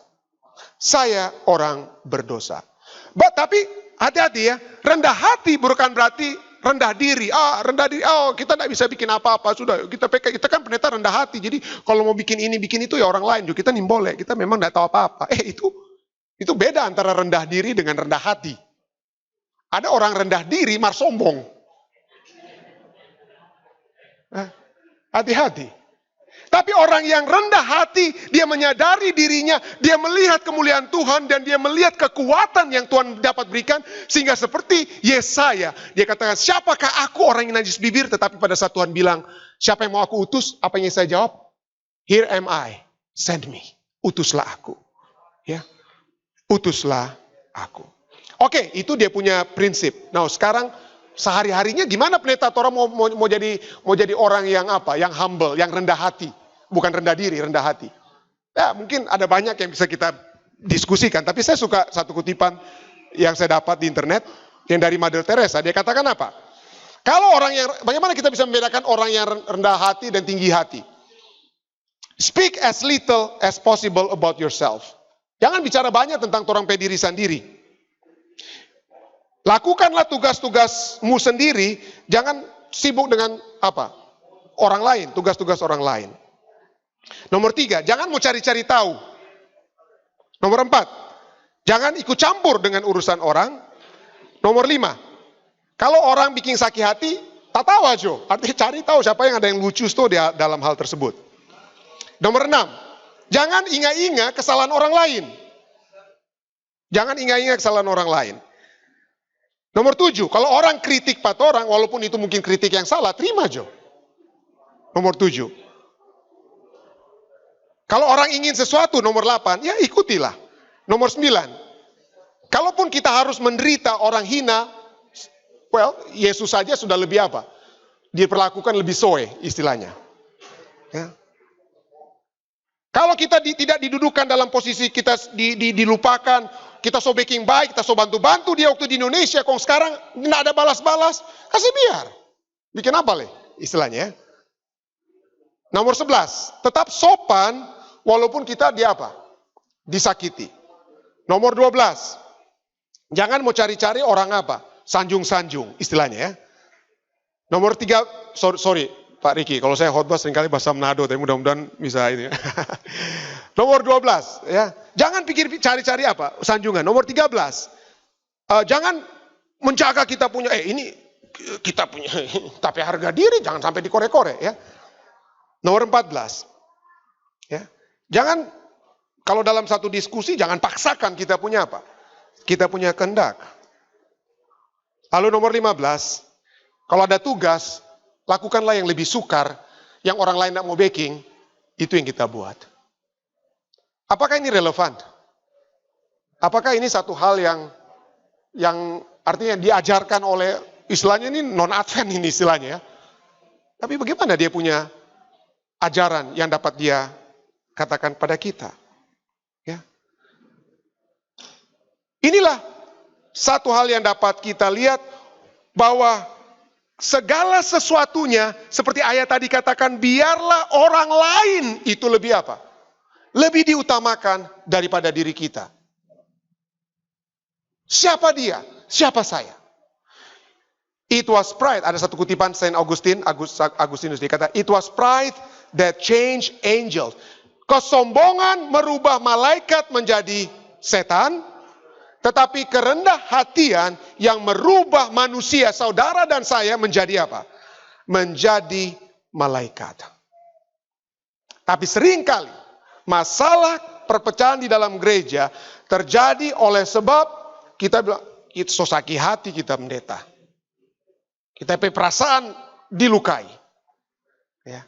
Saya orang berdosa. Tapi hati-hati ya, rendah hati bukan berarti rendah diri. Rendah diri, kita tidak bisa bikin apa-apa, sudah. Kita kan pendeta rendah hati, jadi kalau mau bikin ini, bikin itu ya orang lain juga. Kita boleh, kita memang tidak tahu apa-apa. Itu beda antara rendah diri dengan rendah hati. Ada orang rendah diri, mar sombong. Hati-hati. Tapi orang yang rendah hati, dia menyadari dirinya, dia melihat kemuliaan Tuhan, dan dia melihat kekuatan yang Tuhan dapat berikan, sehingga seperti Yesaya, dia katakan, siapakah aku orang yang najis bibir, tetapi pada saat Tuhan bilang, siapa yang mau aku utus? Apa yang Yesaya jawab? Here am I, send me. Utuslah aku. Ya, utuslah aku. Oke, itu dia punya prinsip. Nah, sekarang sehari-harinya gimana pendeta Torah mau jadi orang yang apa? Yang humble, yang rendah hati. Bukan rendah diri, rendah hati. Ya, mungkin ada banyak yang bisa kita diskusikan, tapi saya suka satu kutipan yang saya dapat di internet yang dari Mother Teresa. Dia katakan apa? Bagaimana kita bisa membedakan orang yang rendah hati dan tinggi hati? Speak as little as possible about yourself. Jangan bicara banyak tentang orang diri sendiri. Lakukanlah tugas-tugasmu sendiri, jangan sibuk dengan apa? Orang lain, tugas-tugas orang lain. Nomor 3, jangan mau cari-cari tahu. Nomor 4, jangan ikut campur dengan urusan orang. Nomor 5, kalau orang bikin sakit hati, tak tahu aja. Artinya cari tahu siapa yang ada yang lucu dalam hal tersebut. Nomor 6, jangan ingat-ingat kesalahan orang lain. Jangan ingat-ingat kesalahan orang lain. Nomor 7, kalau orang kritik orang, walaupun itu mungkin kritik yang salah, terima aja. Nomor 7. Kalau orang ingin sesuatu, nomor 8, ya ikutilah. Nomor 9, kalaupun kita harus menderita orang hina, Yesus saja sudah lebih apa? Diperlakukan lebih soe istilahnya. Ya. Kalau kita tidak didudukan dalam posisi kita dilupakan, kita so baking baik, kita so bantu-bantu dia waktu di Indonesia, kok sekarang tidak ada balas-balas, kasih biar. Bikin apa leh istilahnya ya. Nomor 11, tetap sopan walaupun kita disakiti. Nomor 12, jangan mau cari-cari orang apa? Sanjung-sanjung istilahnya ya. Nomor 3, sorry Pak Riki, kalau saya khotbah seringkali bahasa Manado, tapi mudah-mudahan bisa ini ya. Nomor 12, ya. Jangan cari-cari apa? Sanjungan. Nomor 13, jangan menjaga kita punya, kita punya, tapi harga diri, jangan sampai dikorek-korek ya. Nomor 14, ya. Jangan, kalau dalam satu diskusi, jangan paksakan kita punya apa? Kita punya kehendak. Lalu nomor 15, kalau ada tugas, lakukanlah yang lebih sukar, yang orang lain tidak mau backing, itu yang kita buat. Apakah ini relevan? Apakah ini satu hal yang artinya diajarkan oleh, istilahnya ini non-advent ini istilahnya ya. Tapi bagaimana dia punya ajaran yang dapat dia katakan pada kita. Ya. Inilah satu hal yang dapat kita lihat bahwa segala sesuatunya seperti ayat tadi katakan, biarlah orang lain itu lebih apa? Lebih diutamakan daripada diri kita. Siapa dia? Siapa saya? It was pride. Ada satu kutipan Saint Agustinus dia kata, it was pride that changed angels. Kesombongan merubah malaikat menjadi setan, tetapi kerendah hatian yang merubah manusia, saudara dan saya menjadi apa? Menjadi malaikat. Tapi seringkali masalah perpecahan di dalam gereja terjadi oleh sebab kita bilang, itu so sakit hati kita pendeta. Kita punya perasaan dilukai. Ya.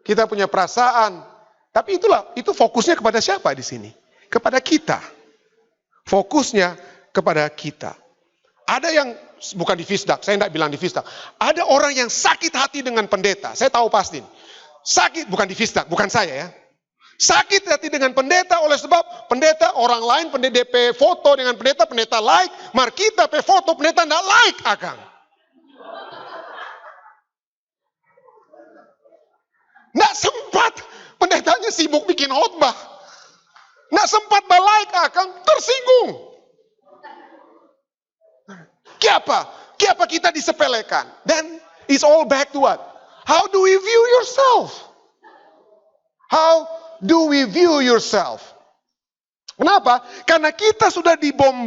Kita punya perasaan, tapi itu fokusnya kepada siapa di sini? Kepada kita. Fokusnya kepada kita. Ada yang, bukan di Fisdak, saya tidak bilang di Fisdak. Ada orang yang sakit hati dengan pendeta, saya tahu pasti. Sakit, bukan di Fisdak, bukan saya ya. Sakit hati dengan pendeta oleh sebab pendeta orang lain, pendeta DP foto dengan pendeta like, mar kita pe foto, pendeta tidak like, akang. Nggak sempat, pendetanya sibuk bikin khotbah. Nggak sempat balik, akan tersinggung. Kiapa kita disepelekan? Then it's all back to what? How do we view yourself? How do we view yourself? Kenapa? Karena kita sudah dibom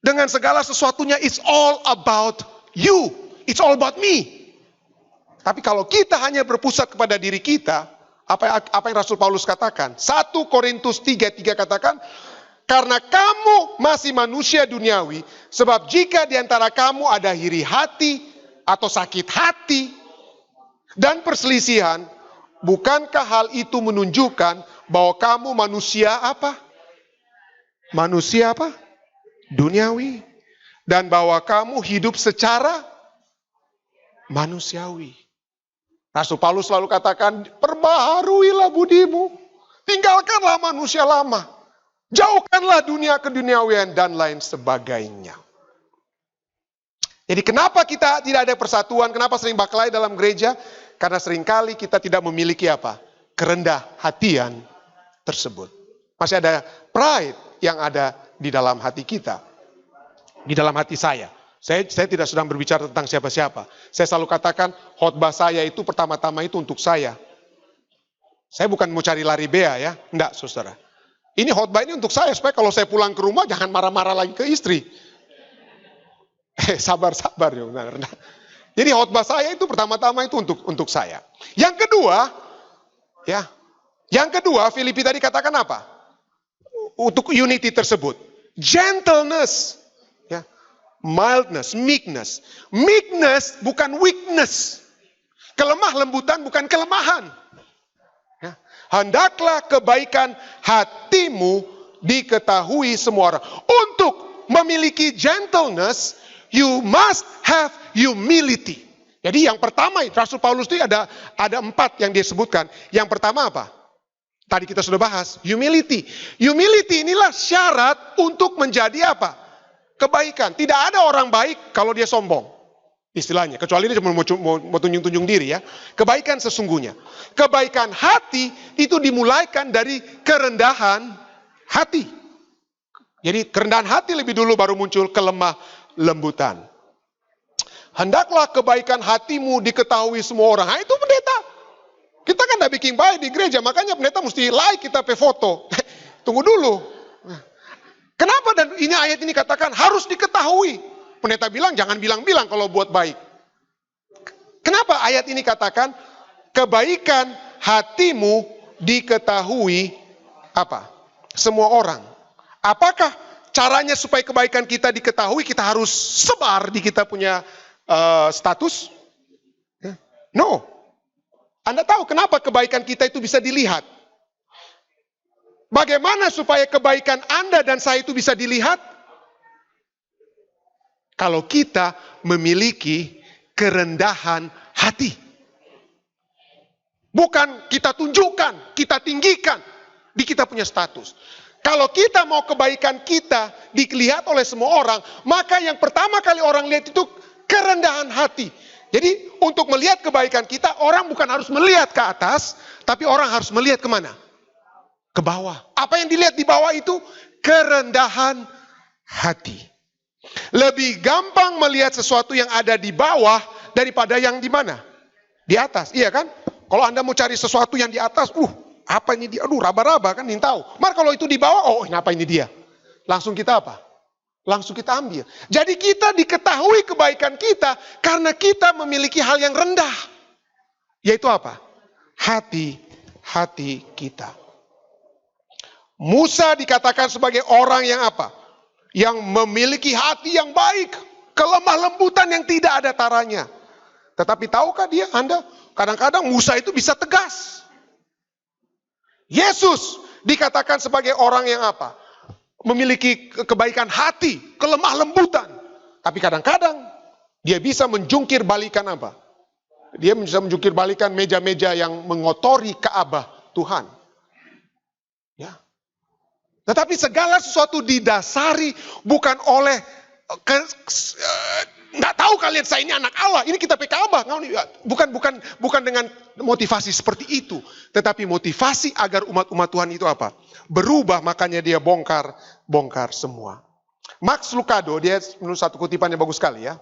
dengan segala sesuatunya. It's all about you. It's all about me. Tapi kalau kita hanya berpusat kepada diri kita, apa yang Rasul Paulus katakan? 1 Korintus 3:3 katakan, karena kamu masih manusia duniawi, sebab jika di antara kamu ada iri hati atau sakit hati dan perselisihan, bukankah hal itu menunjukkan bahwa kamu manusia apa? Manusia apa? Duniawi. Dan bahwa kamu hidup secara manusiawi. Rasul Paulus selalu katakan, perbaharuilah budimu. Tinggalkanlah manusia lama. Jauhkanlah dunia keduniawian dan lain sebagainya. Jadi kenapa kita tidak ada persatuan? Kenapa sering berkelahi dalam gereja? Karena seringkali kita tidak memiliki apa? Kerendah hatian tersebut. Masih ada pride yang ada di dalam hati kita. Di dalam hati saya. Saya tidak sedang berbicara tentang siapa-siapa. Saya selalu katakan khotbah saya itu pertama-tama itu untuk saya. Saya bukan mau cari lari bea ya. Enggak, saudara. Ini khotbah ini untuk saya, supaya kalau saya pulang ke rumah jangan marah-marah lagi ke istri. Sabar-sabar ya. Jadi khotbah saya itu pertama-tama itu untuk saya. Yang kedua, Filipi tadi katakan apa? Untuk unity tersebut, gentleness, ya, mildness, meekness. Meekness bukan weakness. Kelemah lembutan bukan kelemahan. Hendaklah kebaikan hatimu diketahui semua orang. Untuk memiliki gentleness, you must have humility. Jadi yang pertama, Rasul Paulus itu ada 4 yang dia sebutkan. Yang pertama apa? Tadi kita sudah bahas, humility. Humility inilah syarat untuk menjadi apa? Kebaikan. Tidak ada orang baik kalau dia sombong. Istilahnya, kecuali dia cuma mau tunjuk-tunjuk diri ya. Kebaikan sesungguhnya. Kebaikan hati itu dimulaikan dari kerendahan hati. Jadi kerendahan hati lebih dulu baru muncul kelemah lembutan. Hendaklah kebaikan hatimu diketahui semua orang. Nah, itu pendeta. Kita kan tidak bikin baik di gereja, makanya pendeta mesti like kita pe foto. Tunggu dulu. Kenapa dan ini ayat ini katakan harus diketahui? Pendeta bilang jangan bilang-bilang kalau buat baik. Kenapa ayat ini katakan kebaikan hatimu diketahui apa? Semua orang. Apakah caranya supaya kebaikan kita diketahui kita harus sebar di kita punya status? No. Anda tahu kenapa kebaikan kita itu bisa dilihat? Bagaimana supaya kebaikan Anda dan saya itu bisa dilihat? Kalau kita memiliki kerendahan hati. Bukan kita tunjukkan, kita tinggikan di kita punya status. Kalau kita mau kebaikan kita dilihat oleh semua orang, maka yang pertama kali orang lihat itu kerendahan hati. Jadi untuk melihat kebaikan kita, orang bukan harus melihat ke atas, tapi orang harus melihat kemana? Ke bawah. Apa yang dilihat di bawah itu? Kerendahan hati. Lebih gampang melihat sesuatu yang ada di bawah daripada yang di mana? Di atas, iya kan? Kalau Anda mau cari sesuatu yang di atas, apa ini dia? Raba-raba kan, ingin tahu. Maka kalau itu di bawah, apa ini dia? Langsung kita apa? Langsung kita ambil. Jadi kita diketahui kebaikan kita karena kita memiliki hal yang rendah. Yaitu apa? Hati kita. Musa dikatakan sebagai orang yang apa? Yang memiliki hati yang baik, kelemah lembutan yang tidak ada taranya. Tetapi tahukah Anda, kadang-kadang Musa itu bisa tegas. Yesus dikatakan sebagai orang yang apa? Memiliki kebaikan hati, kelemah lembutan. Tapi kadang-kadang dia bisa menjungkir balikan apa? Dia bisa menjungkir balikan meja-meja yang mengotori Ka'bah Tuhan. Ya. Tetapi segala sesuatu didasari bukan oleh nggak tahu kalian saya ini anak Allah, ini kita Ka'bah. Bukan dengan motivasi seperti itu, tetapi motivasi agar umat-umat Tuhan itu apa? Berubah, makanya dia bongkar semua. Max Lucado, dia menulis satu kutipan yang bagus sekali ya.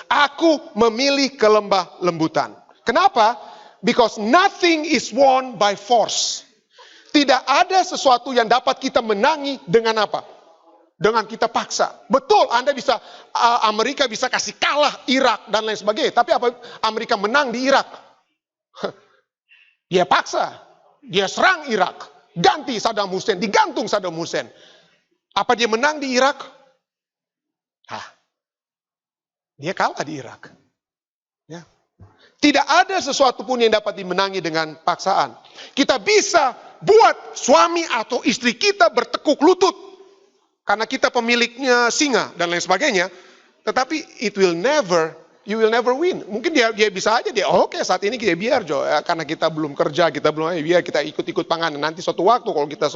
Aku memilih kelembah lembutan. Kenapa? Because nothing is won by force. Tidak ada sesuatu yang dapat kita menangi dengan apa? Dengan kita paksa. Betul, Amerika bisa kasih kalah Irak dan lain sebagainya. Tapi apa Amerika menang di Irak? Dia paksa. Dia serang Irak. Ganti Saddam Hussein. Digantung Saddam Hussein. Apa dia menang di Irak? Dia kalah di Irak. Ya. Tidak ada sesuatu pun yang dapat dimenangi dengan paksaan. Kita bisa buat suami atau istri kita bertekuk lutut. Karena kita pemiliknya singa dan lain sebagainya. Tetapi you will never win. Mungkin dia bisa aja, oke, saat ini kita biar karena kita belum kerja, biar kita ikut-ikut pangan. Nanti suatu waktu kalau kita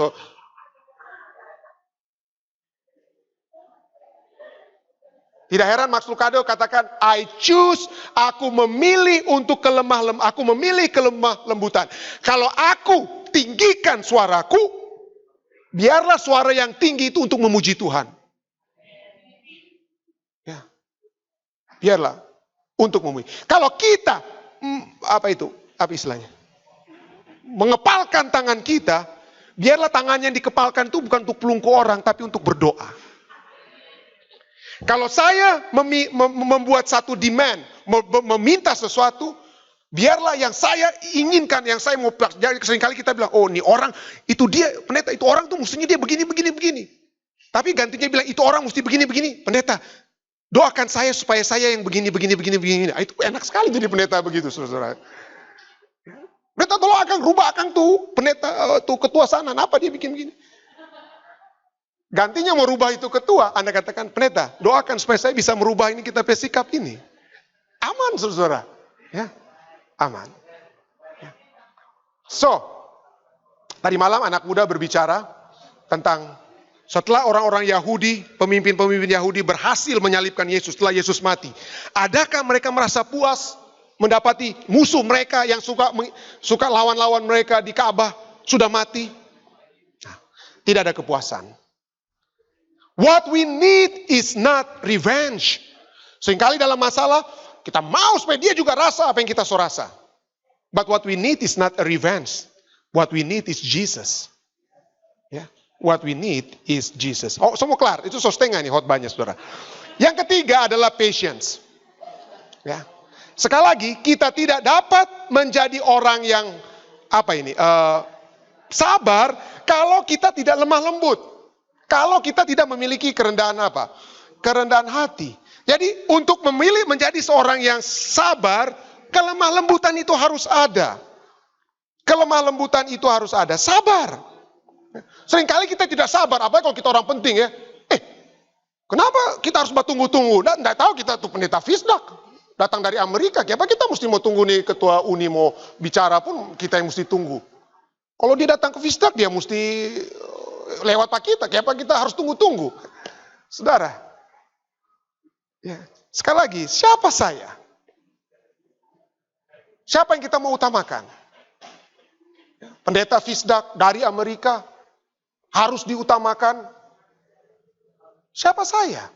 Tidak heran Max Lucado katakan, aku memilih kelemah lembutan. Kalau aku tinggikan suaraku, biarlah suara yang tinggi itu untuk memuji Tuhan. Ya. Biarlah untuk memuji. Kalau kita, apa istilahnya? Mengepalkan tangan kita, biarlah tangan yang dikepalkan itu bukan untuk pelungku orang, tapi untuk berdoa. Kalau saya membuat satu demand, meminta sesuatu, biarlah yang saya inginkan, yang saya mau pelak. Jadi seringkali kita bilang, oh ini orang, itu dia, pendeta, itu orang tuh mestinya dia begini. Tapi gantinya bilang, itu orang mesti begini. Pendeta, doakan saya supaya saya yang begini. Nah, itu enak sekali jadi pendeta begitu, saudara. Pendeta tolong rubah tuh, pendeta tuh ketua sana, apa dia bikin begini? Gantinya mau rubah itu ketua, Anda katakan, pendeta, doakan supaya saya bisa merubah ini, kita sikap ini. Aman, saudara. Ya, aman. Ya. So, tadi malam anak muda berbicara tentang setelah orang-orang Yahudi, pemimpin-pemimpin Yahudi berhasil menyalibkan Yesus setelah Yesus mati. Adakah mereka merasa puas mendapati musuh mereka yang suka lawan-lawan mereka di Ka'bah sudah mati? Nah, tidak ada kepuasan. What we need is not revenge. Seringkali dalam masalah, kita mau supaya dia juga rasa apa yang kita rasa. But what we need is not a revenge. What we need is Jesus. Ya, what we need is Jesus. Oh, semua kelar. Itu setengah nih khotbahnya, saudara. Yang ketiga adalah patience. Ya. Sekali lagi, kita tidak dapat menjadi orang yang sabar kalau kita tidak lemah lembut. Kalau kita tidak memiliki kerendahan kerendahan hati. Jadi untuk memilih menjadi seorang yang sabar, kelemah lembutan itu harus ada. Sabar. Seringkali kita tidak sabar, apalagi kalau kita orang penting ya. Kenapa kita harus tunggu-tunggu? Nggak tahu kita tuh pendeta Fisdak. Datang dari Amerika, kenapa kita mesti mau tunggu nih ketua Uni mau bicara pun kita yang mesti tunggu. Kalau dia datang ke Fisdak, dia mesti lewat Pak kita, kenapa kita harus tunggu-tunggu? Saudara, ya, sekali lagi, siapa saya? Siapa yang kita mau utamakan? Pendeta Fisdak dari Amerika harus diutamakan. Siapa saya?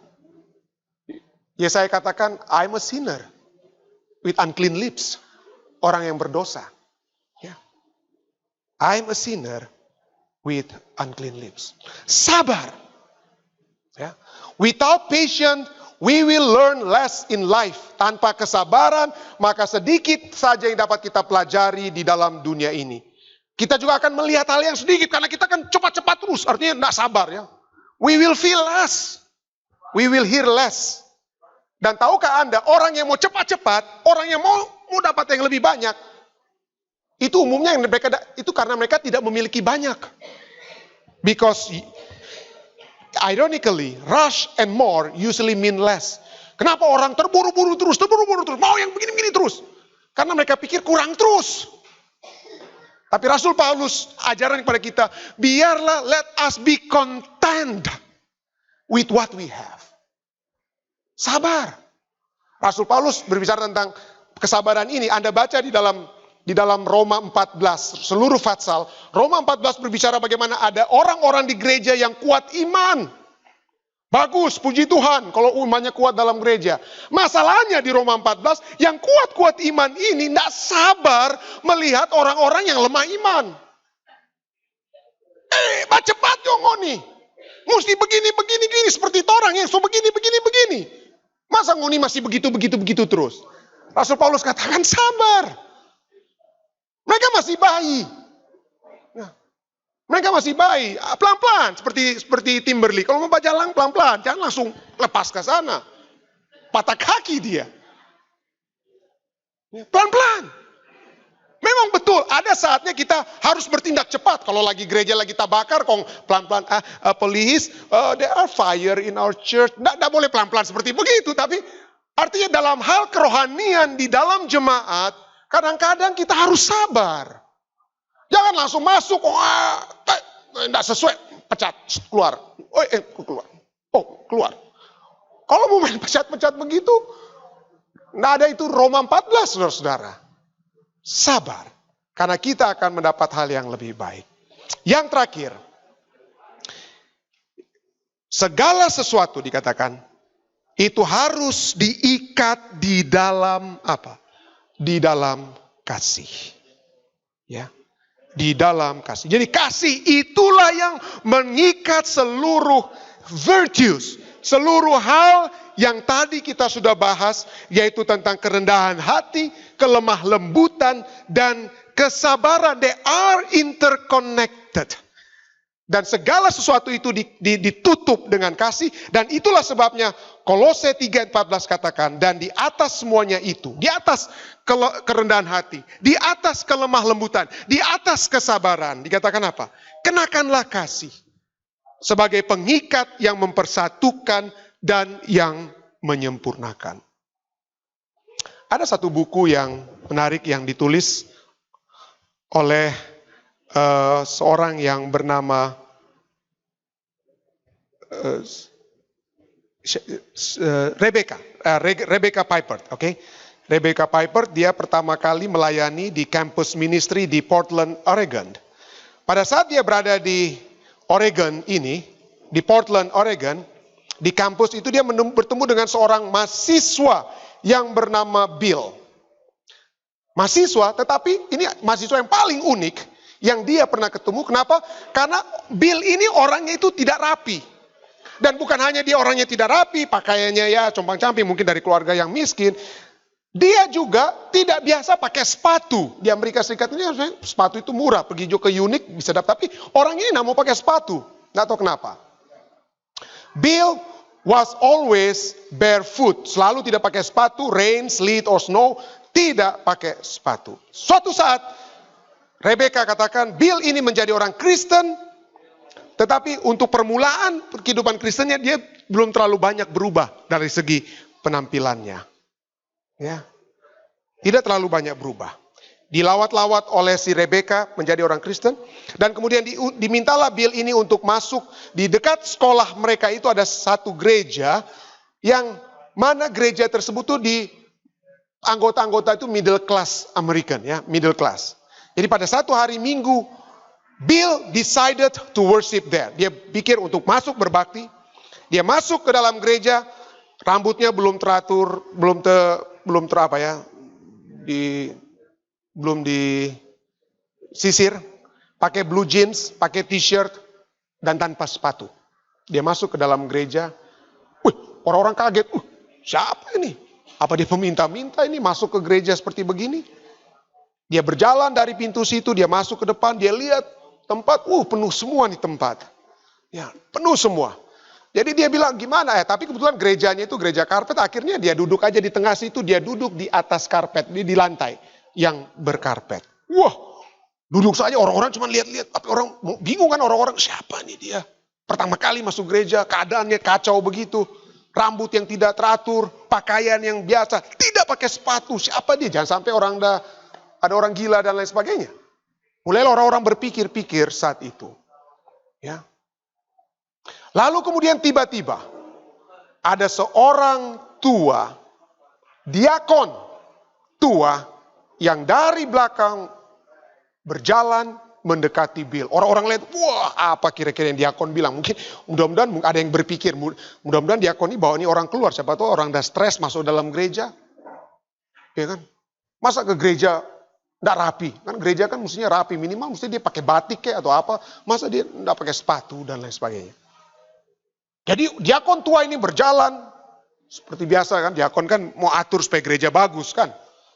Ya saya katakan, I'm a sinner with unclean lips. Orang yang berdosa. Ya. I'm a sinner with unclean lips. Sabar. Ya. Without patience, we will learn less in life. Tanpa kesabaran, maka sedikit saja yang dapat kita pelajari di dalam dunia ini. Kita juga akan melihat hal yang sedikit, karena kita kan cepat-cepat terus. Artinya tidak sabar ya. We will feel less. We will hear less. Dan tahukah Anda, orang yang mau cepat-cepat, orang yang mau dapat yang lebih banyak, itu umumnya yang itu karena mereka tidak memiliki banyak. Because ironically, rush and more usually mean less. Kenapa orang terburu-buru terus, mau yang begini-begini terus? Karena mereka pikir kurang terus. Tapi Rasul Paulus ajaran kepada kita, biarlah let us be content with what we have. Sabar. Rasul Paulus berbicara tentang kesabaran ini. Anda baca di dalam Roma 14, seluruh Fatsal. Roma 14 berbicara bagaimana ada orang-orang di gereja yang kuat iman. Bagus, puji Tuhan kalau imannya kuat dalam gereja. Masalahnya di Roma 14, yang kuat-kuat iman ini tidak sabar melihat orang-orang yang lemah iman. Cepat dong ngoni. Mesti begini, seperti orang yang so begini. Masa ngoni masih begitu terus? Rasul Paulus katakan sabar. Mereka masih bayi. Mereka masih bayi, pelan-pelan seperti Timberlake. Kalau mau jalan pelan-pelan, jangan langsung lepas ke sana. Patah kaki dia. Pelan-pelan. Memang betul, ada saatnya kita harus bertindak cepat. Kalau lagi gereja lagi tabakar, kong pelan-pelan, police, there are fire in our church. Nggak boleh pelan-pelan seperti begitu, tapi artinya dalam hal kerohanian di dalam jemaat, kadang-kadang kita harus sabar. Jangan langsung masuk, nggak sesuai, pecat, keluar. Keluar. Kalau mau main pecat-pecat begitu, nggak ada itu Roma 14, saudara-saudara. Sabar, karena kita akan mendapat hal yang lebih baik. Yang terakhir, segala sesuatu dikatakan, itu harus diikat di dalam apa? Di dalam kasih. Ya. Di dalam kasih. Jadi kasih itulah yang mengikat seluruh virtues, seluruh hal yang tadi kita sudah bahas, yaitu tentang kerendahan hati, kelemah lembutan, dan kesabaran. They are interconnected. Dan segala sesuatu itu ditutup dengan kasih, dan itulah sebabnya Kolose 3:14 katakan, dan di atas semuanya itu, di atas kerendahan hati, di atas kelemah lembutan, di atas kesabaran, dikatakan apa? Kenakanlah kasih sebagai pengikat yang mempersatukan dan yang menyempurnakan. Ada satu buku yang menarik yang ditulis oleh seorang yang bernama Rebecca Piper, oke? Rebecca Piper, dia pertama kali melayani di campus ministry di Portland, Oregon. Pada saat dia berada di Oregon ini, di Portland, Oregon, di kampus itu dia bertemu dengan seorang mahasiswa yang bernama Bill. Mahasiswa, tetapi ini mahasiswa yang paling unik yang dia pernah ketemu. Kenapa? Karena Bill ini orangnya itu tidak rapi. Dan bukan hanya dia orangnya tidak rapi, pakaiannya ya compang-camping, mungkin dari keluarga yang miskin. Dia juga tidak biasa pakai sepatu. Di Amerika Serikat ini sepatu itu murah, pergi juga ke Unik bisa dapat. Tapi orang ini tidak mau pakai sepatu. Nggak tahu kenapa. Bill was always barefoot. Selalu tidak pakai sepatu, rain, sleet, or snow. Tidak pakai sepatu. Suatu saat, Rebecca katakan, Bill ini menjadi orang Kristen. Tetapi untuk permulaan kehidupan Kristennya, dia belum terlalu banyak berubah dari segi penampilannya. Ya, tidak terlalu banyak berubah. Dilawat-lawat oleh si Rebecca menjadi orang Kristen. Dan kemudian dimintalah Bill ini untuk masuk di dekat sekolah mereka itu ada satu gereja. Yang mana gereja tersebut tuh di anggota-anggota itu middle class American, ya, middle class. Jadi pada satu hari Minggu, Bill decided to worship there. Dia pikir untuk masuk berbakti. Dia masuk ke dalam gereja, rambutnya belum teratur, belum disisir, pakai blue jeans, pakai t-shirt, dan tanpa sepatu. Dia masuk ke dalam gereja, orang-orang kaget, siapa ini? Apa dia meminta-minta ini masuk ke gereja seperti begini? Dia berjalan dari pintu situ, dia masuk ke depan, dia lihat tempat, penuh semua nih tempat. Ya, penuh semua. Jadi dia bilang gimana ya, tapi kebetulan gerejanya itu gereja karpet, akhirnya dia duduk aja di tengah situ, dia duduk di atas karpet, di lantai yang berkarpet. Wah, duduk saja orang-orang cuma lihat-lihat, tapi orang bingung kan orang-orang, siapa nih dia? Pertama kali masuk gereja, keadaannya kacau begitu, rambut yang tidak teratur, pakaian yang biasa, tidak pakai sepatu, siapa dia? Jangan sampai ada orang gila dan lain sebagainya. Mulailah orang-orang berpikir-pikir saat itu. Ya. Lalu kemudian tiba-tiba ada seorang tua, diakon tua yang dari belakang berjalan mendekati Bill. Orang-orang lihat, wah apa kira-kira yang diakon bilang. Mungkin mudah-mudahan ada yang berpikir, mudah-mudahan diakon ini bawa ini orang keluar. Siapa tahu orang udah stres masuk dalam gereja. Ya kan? Masa ke gereja enggak rapi? Kan gereja kan mestinya rapi, minimal mesti dia pakai batik kayak atau apa. Masa dia enggak pakai sepatu dan lain sebagainya. Jadi diakon tua ini berjalan seperti biasa kan, diakon kan mau atur supaya gereja bagus kan.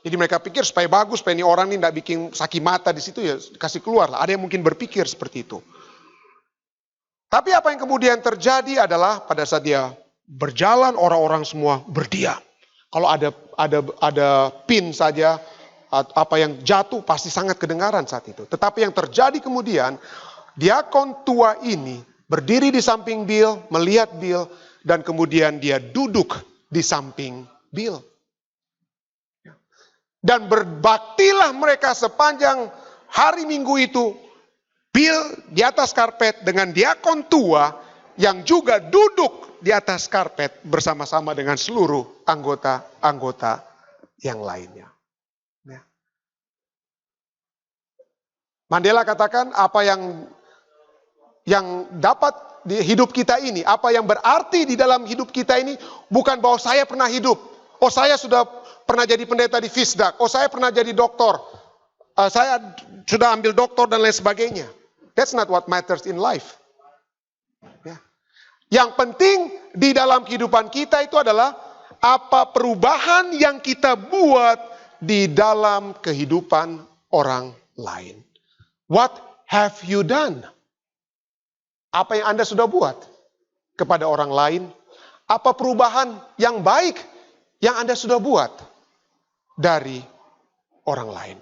Jadi mereka pikir supaya bagus, supaya ini orang ini tidak bikin sakit mata di situ ya kasih keluar lah. Ada yang mungkin berpikir seperti itu. Tapi apa yang kemudian terjadi adalah pada saat dia berjalan orang-orang semua berdiam. Kalau ada pin saja apa yang jatuh pasti sangat kedengaran saat itu. Tetapi yang terjadi kemudian diakon tua ini berdiri di samping Bill, melihat Bill dan kemudian dia duduk di samping Bill. Dan berbaktilah mereka sepanjang hari Minggu itu. Bill di atas karpet dengan diakon tua yang juga duduk di atas karpet bersama-sama dengan seluruh anggota-anggota yang lainnya. Ya. Mandela katakan apa yang dapat di hidup kita ini, apa yang berarti di dalam hidup kita ini bukan bahwa saya pernah hidup. Oh saya sudah pernah jadi pendeta di Fisdak. Oh saya pernah jadi doktor. Saya sudah ambil doktor dan lain sebagainya. That's not what matters in life. Ya. Yang penting di dalam kehidupan kita itu adalah apa perubahan yang kita buat di dalam kehidupan orang lain. What have you done? Apa yang Anda sudah buat kepada orang lain? Apa perubahan yang baik yang Anda sudah buat dari orang lain?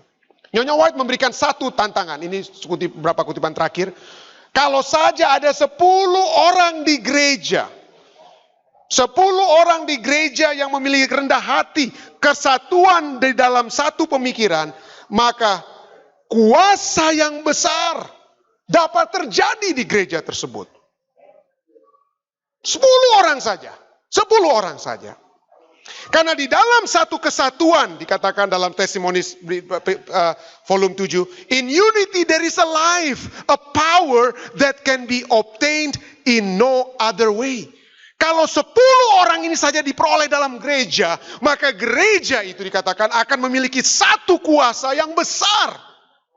Nyonya White memberikan satu tantangan. Ini beberapa kutipan terakhir. Kalau saja ada 10 orang di gereja. 10 orang di gereja yang memiliki rendah hati, kesatuan di dalam satu pemikiran, maka kuasa yang besar dapat terjadi di gereja tersebut. 10 orang saja. 10 orang saja. Karena di dalam satu kesatuan, dikatakan dalam Testimonies volume 7, in unity there is a life, a power that can be obtained in no other way. Kalau 10 orang ini saja diperoleh dalam gereja, maka gereja itu dikatakan akan memiliki satu kuasa yang besar,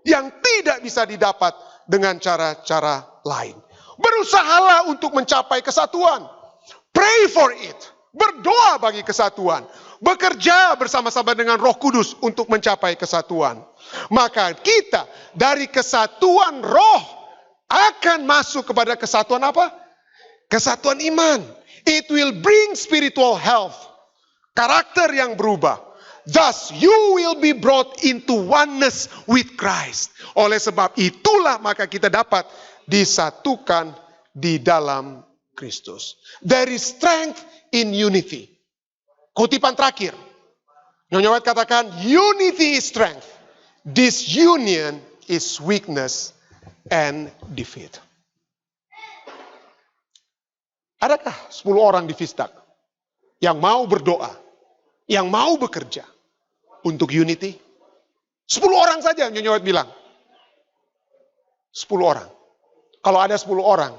yang tidak bisa didapat dengan cara-cara lain. Berusahalah untuk mencapai kesatuan. Pray for it. Berdoa bagi kesatuan. Bekerja bersama-sama dengan Roh Kudus untuk mencapai kesatuan. Maka kita dari kesatuan roh akan masuk kepada kesatuan apa? Kesatuan iman. It will bring spiritual health. Karakter yang berubah. Thus you will be brought into oneness with Christ. Oleh sebab itulah maka kita dapat disatukan di dalam Kristus. There is strength in unity. Kutipan terakhir. Nyonya White katakan, unity is strength. Disunion is weakness and defeat. Adakah 10 orang di Fisdak yang mau berdoa, yang mau bekerja untuk unity? 10 orang saja Nyonya White bilang. 10 orang. Kalau ada 10 orang,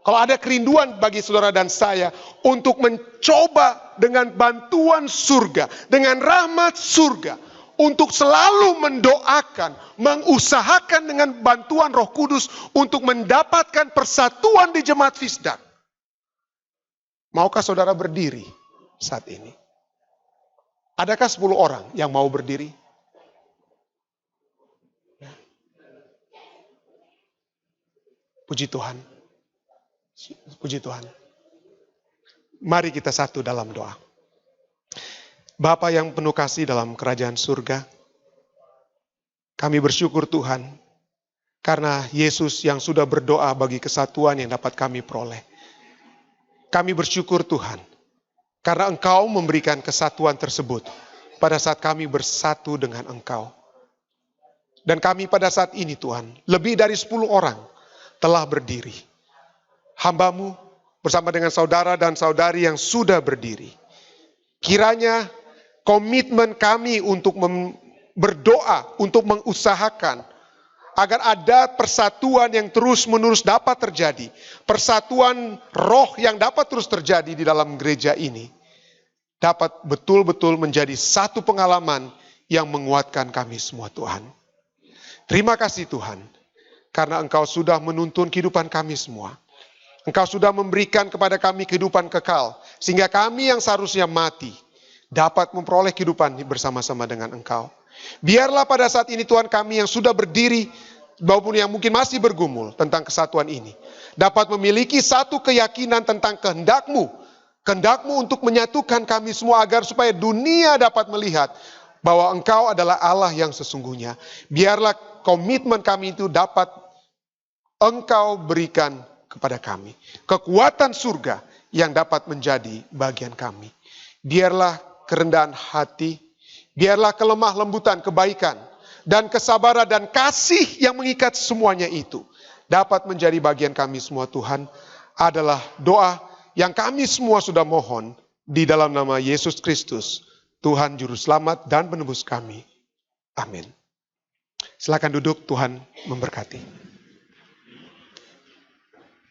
kalau ada kerinduan bagi saudara dan saya untuk mencoba dengan bantuan surga, dengan rahmat surga, untuk selalu mendoakan, mengusahakan dengan bantuan Roh Kudus untuk mendapatkan persatuan di jemaat Fisdak. Maukah saudara berdiri saat ini? Adakah 10 orang yang mau berdiri? Puji Tuhan. Puji Tuhan. Mari kita satu dalam doa. Bapa yang penuh kasih dalam kerajaan surga, kami bersyukur Tuhan, karena Yesus yang sudah berdoa bagi kesatuan yang dapat kami peroleh. Kami bersyukur Tuhan, karena Engkau memberikan kesatuan tersebut pada saat kami bersatu dengan Engkau. Dan kami pada saat ini Tuhan, lebih dari 10 orang telah berdiri. Hamba-Mu bersama dengan saudara dan saudari yang sudah berdiri. Kiranya komitmen kami untuk berdoa, untuk mengusahakan agar ada persatuan yang terus-menerus dapat terjadi. Persatuan roh yang dapat terus terjadi di dalam gereja ini. Dapat betul-betul menjadi satu pengalaman yang menguatkan kami semua Tuhan. Terima kasih Tuhan. Karena Engkau sudah menuntun kehidupan kami semua. Engkau sudah memberikan kepada kami kehidupan kekal. Sehingga kami yang seharusnya mati dapat memperoleh kehidupan bersama-sama dengan Engkau. Biarlah pada saat ini Tuhan kami yang sudah berdiri maupun yang mungkin masih bergumul tentang kesatuan ini dapat memiliki satu keyakinan tentang kehendak-Mu untuk menyatukan kami semua agar supaya dunia dapat melihat bahwa Engkau adalah Allah yang sesungguhnya. Biarlah komitmen kami itu dapat Engkau berikan kepada kami. Kekuatan surga yang dapat menjadi bagian kami. Biarlah kerendahan hati, biarlah kelemah lembutan kebaikan, dan kesabaran dan kasih yang mengikat semuanya itu dapat menjadi bagian kami semua Tuhan. Adalah doa yang kami semua sudah mohon di dalam nama Yesus Kristus, Tuhan Juru Selamat dan Penebus kami. Amin. Silakan duduk, Tuhan memberkati.